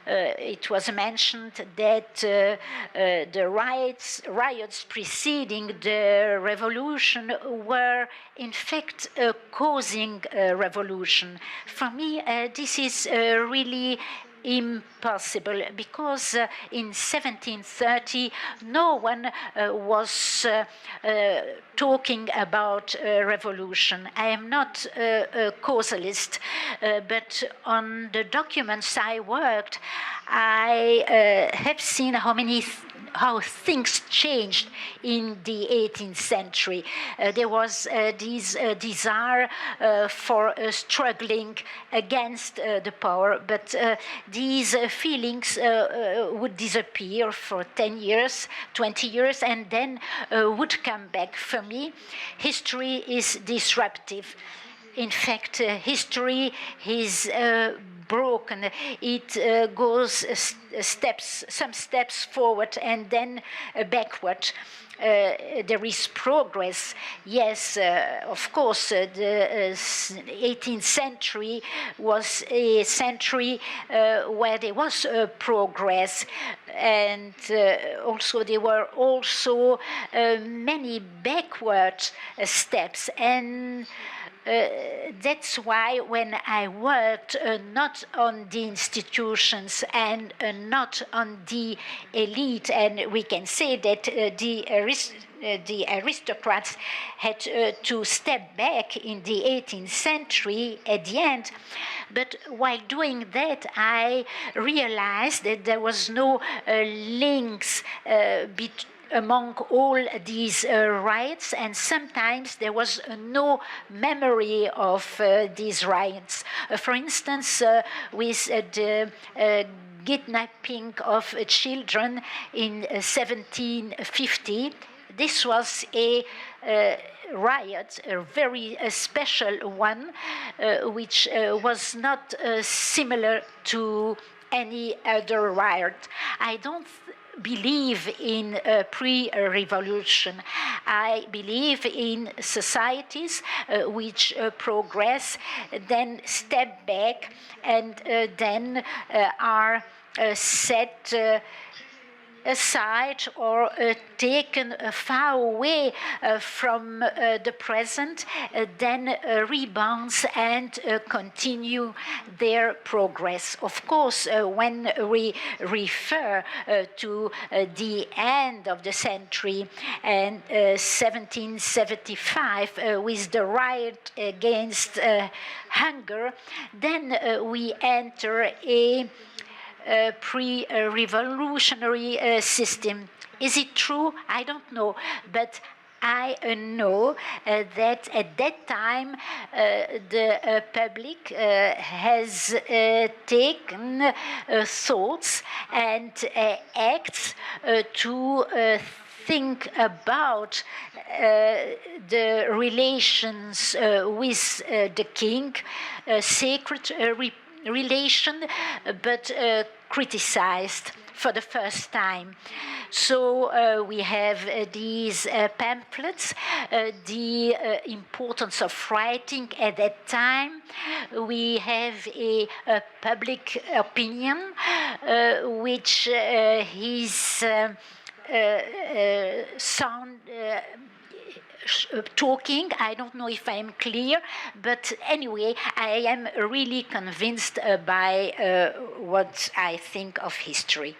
it was mentioned that the riots preceding the revolution were in fact causing a revolution. For me, this is really impossible, because in 1730 no one was talking about revolution. I am not a causalist, but on the documents I worked, I have seen how things changed in the 18th century. There was this desire for struggling against the power, but these feelings would disappear for 10 years, 20 years, and then would come back. For me, history is disruptive. In fact, history is broken. It goes some steps forward and then backward. There is progress. Yes, of course, the 18th century was a century where there was progress, and also there were also many backward steps. And that's why when I worked not on the institutions and not on the elite, and we can say that the aristocrats had to step back in the 18th century at the end. But while doing that, I realized that there was no links among all these riots, and sometimes there was no memory of these riots. For instance, with the kidnapping of children in 1750, this was a riot, a very special one, which was not similar to any other riot. I don't believe in pre-revolution. I believe in societies which progress, then step back, and then are set aside or taken far away from the present, then rebounds and continue their progress. Of course, when we refer to the end of the century and 1775 with the riot against hunger, then we enter a pre-revolutionary system. Is it true? I don't know. But I know that at that time the public has taken thoughts and acts to think about the relations with the king, sacred relation, but criticized for the first time. So we have these pamphlets, the importance of writing at that time. We have a public opinion which is sound talking. I don't know if I'm clear, but anyway, I am really convinced by what I think of history.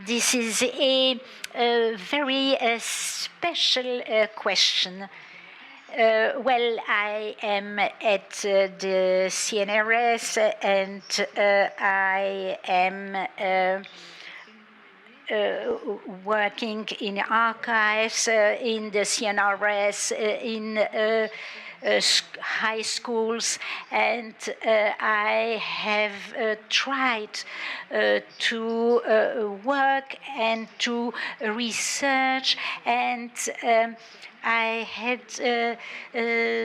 This is a very special question. Well, I am at the CNRS, and I am working in archives in the CNRS, in high schools, and I have tried to work and to research, and I had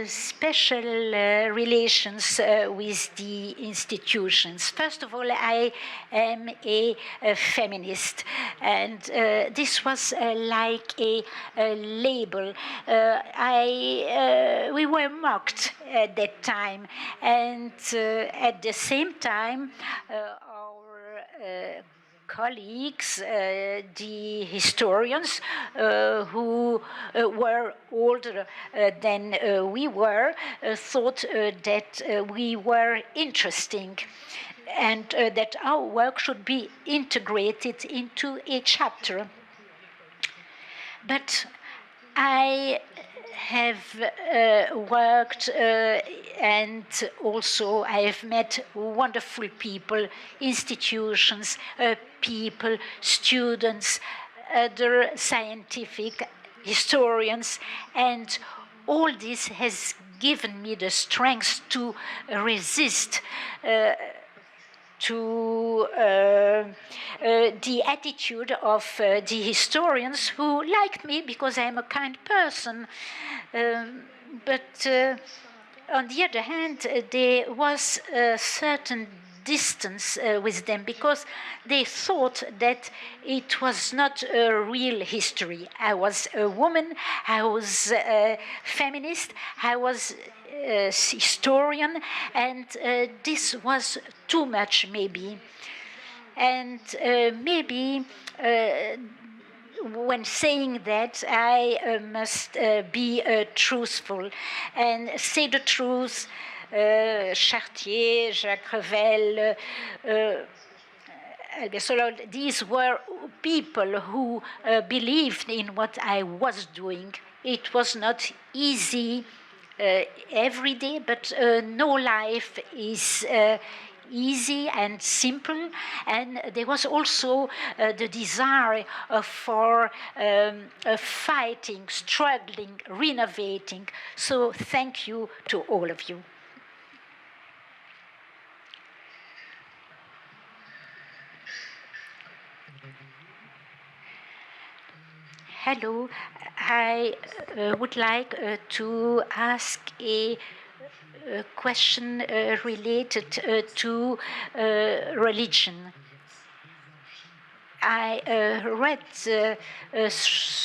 special relations with the institutions. First of all, I am a feminist, and this was like a label. We were mocked at that time, and at the same time, our colleagues, the historians who were older than we were, thought that we were interesting, and that our work should be integrated into a chapter. But I have worked and also I have met wonderful people, institutions, people, students, other scientific historians, and all this has given me the strength to resist to the attitude of the historians who liked me because I'm a kind person. But on the other hand, there was a certain distance with them because they thought that it was not a real history. I was a woman, I was a feminist, I was a historian, and this was too much maybe. And maybe when saying that, I must be truthful and say the truth. Chartier, Jacques Revel, these were people who believed in what I was doing. It was not easy every day, but no life is easy and simple, and there was also the desire for fighting, struggling, renovating. So thank you to all of you. Hello, I would like to ask a question related to religion. I read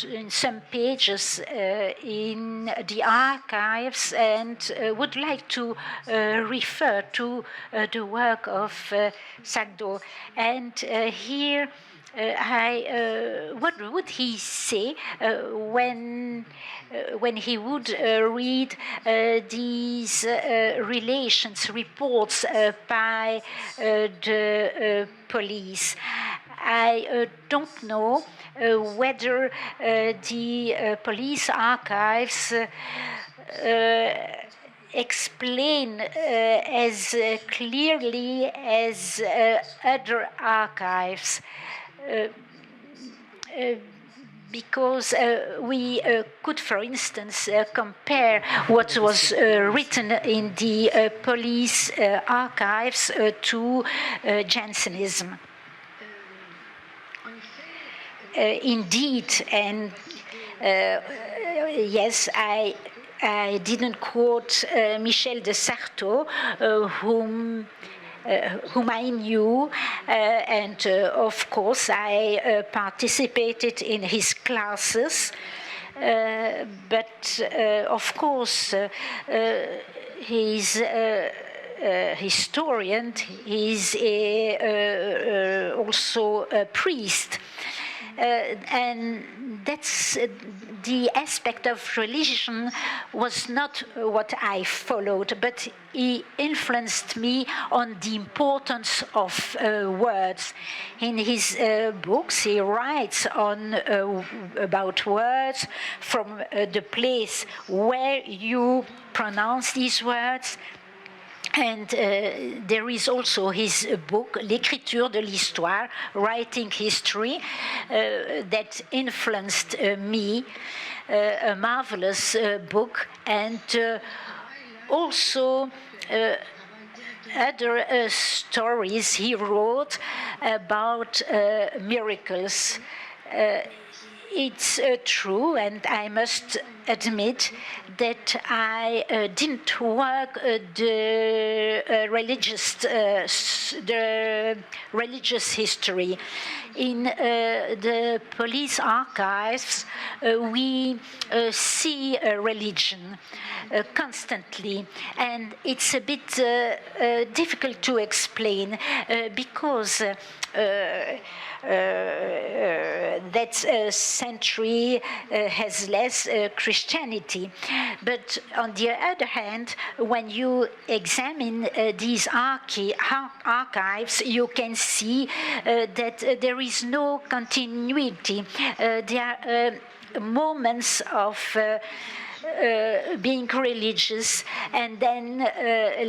in some pages in the archives and would like to refer to the work of Sagdo. And here what would he say when he would read these relations reports by the police? I don't know whether the police archives explain as clearly as other archives. Because we could, for instance, compare what was written in the police archives to Jansenism. Indeed, and yes, I didn't quote Michel de Sarto, whom I knew, and of course I participated in his classes. But of course, he's a historian, he's also a priest. And that's the aspect of religion was not what I followed, but he influenced me on the importance of words. In his books, he writes on about words from the place where you pronounce these words. And there is also his book, L'écriture de l'histoire, writing history, that influenced me, a marvelous book. And also other stories he wrote about miracles. It's true, and I must admit that I didn't work the religious history. In the police archives, we see religion constantly, and it's a bit difficult to explain because that century has less Christianity. But on the other hand, when you examine these archives, you can see that there is no continuity. There are moments of being religious, and then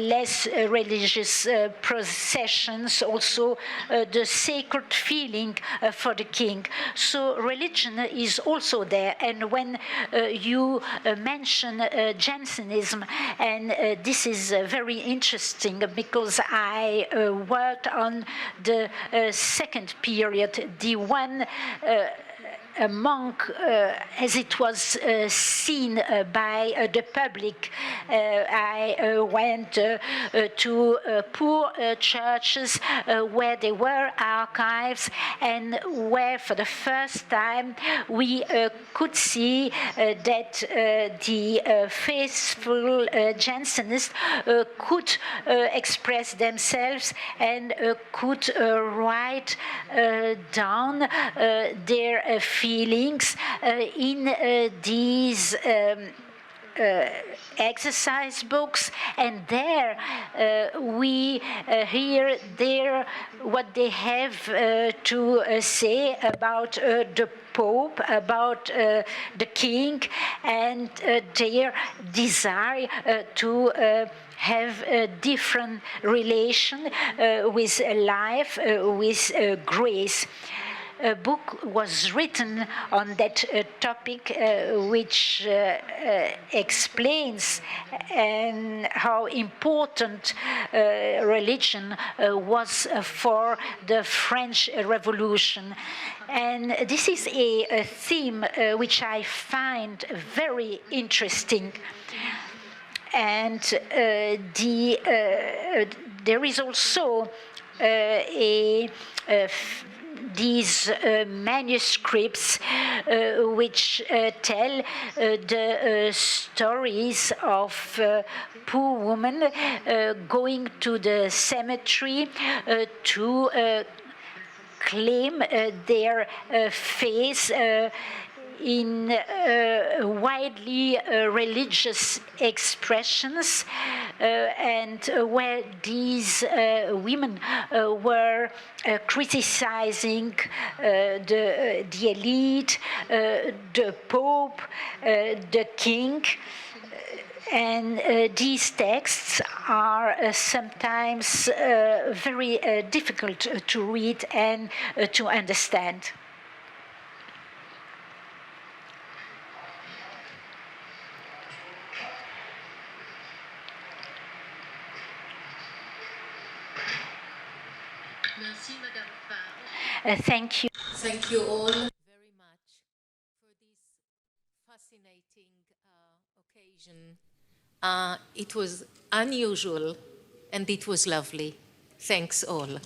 less religious processions, also the sacred feeling for the king. So religion is also there. And when you mention Jansenism, and this is very interesting because I worked on the second period, the one a monk, as it was seen by the public. I went to poor churches where there were archives, and where for the first time we could see that the faithful Jansenists could express themselves and could write down their feelings in these exercise books, and there we hear what they have to say about the Pope, about the King, and their desire to have a different relation with life, with grace. A book was written on that topic, which explains how important religion was for the French Revolution. And this is a theme which I find very interesting. And there is also these manuscripts which tell the stories of poor women going to the cemetery to claim their faith in widely religious expressions, and where these women were criticizing the elite, the Pope, the King. And these texts are sometimes very difficult to read and to understand. Thank you. Thank you all very much for this fascinating occasion. It was unusual and it was lovely. Thanks all.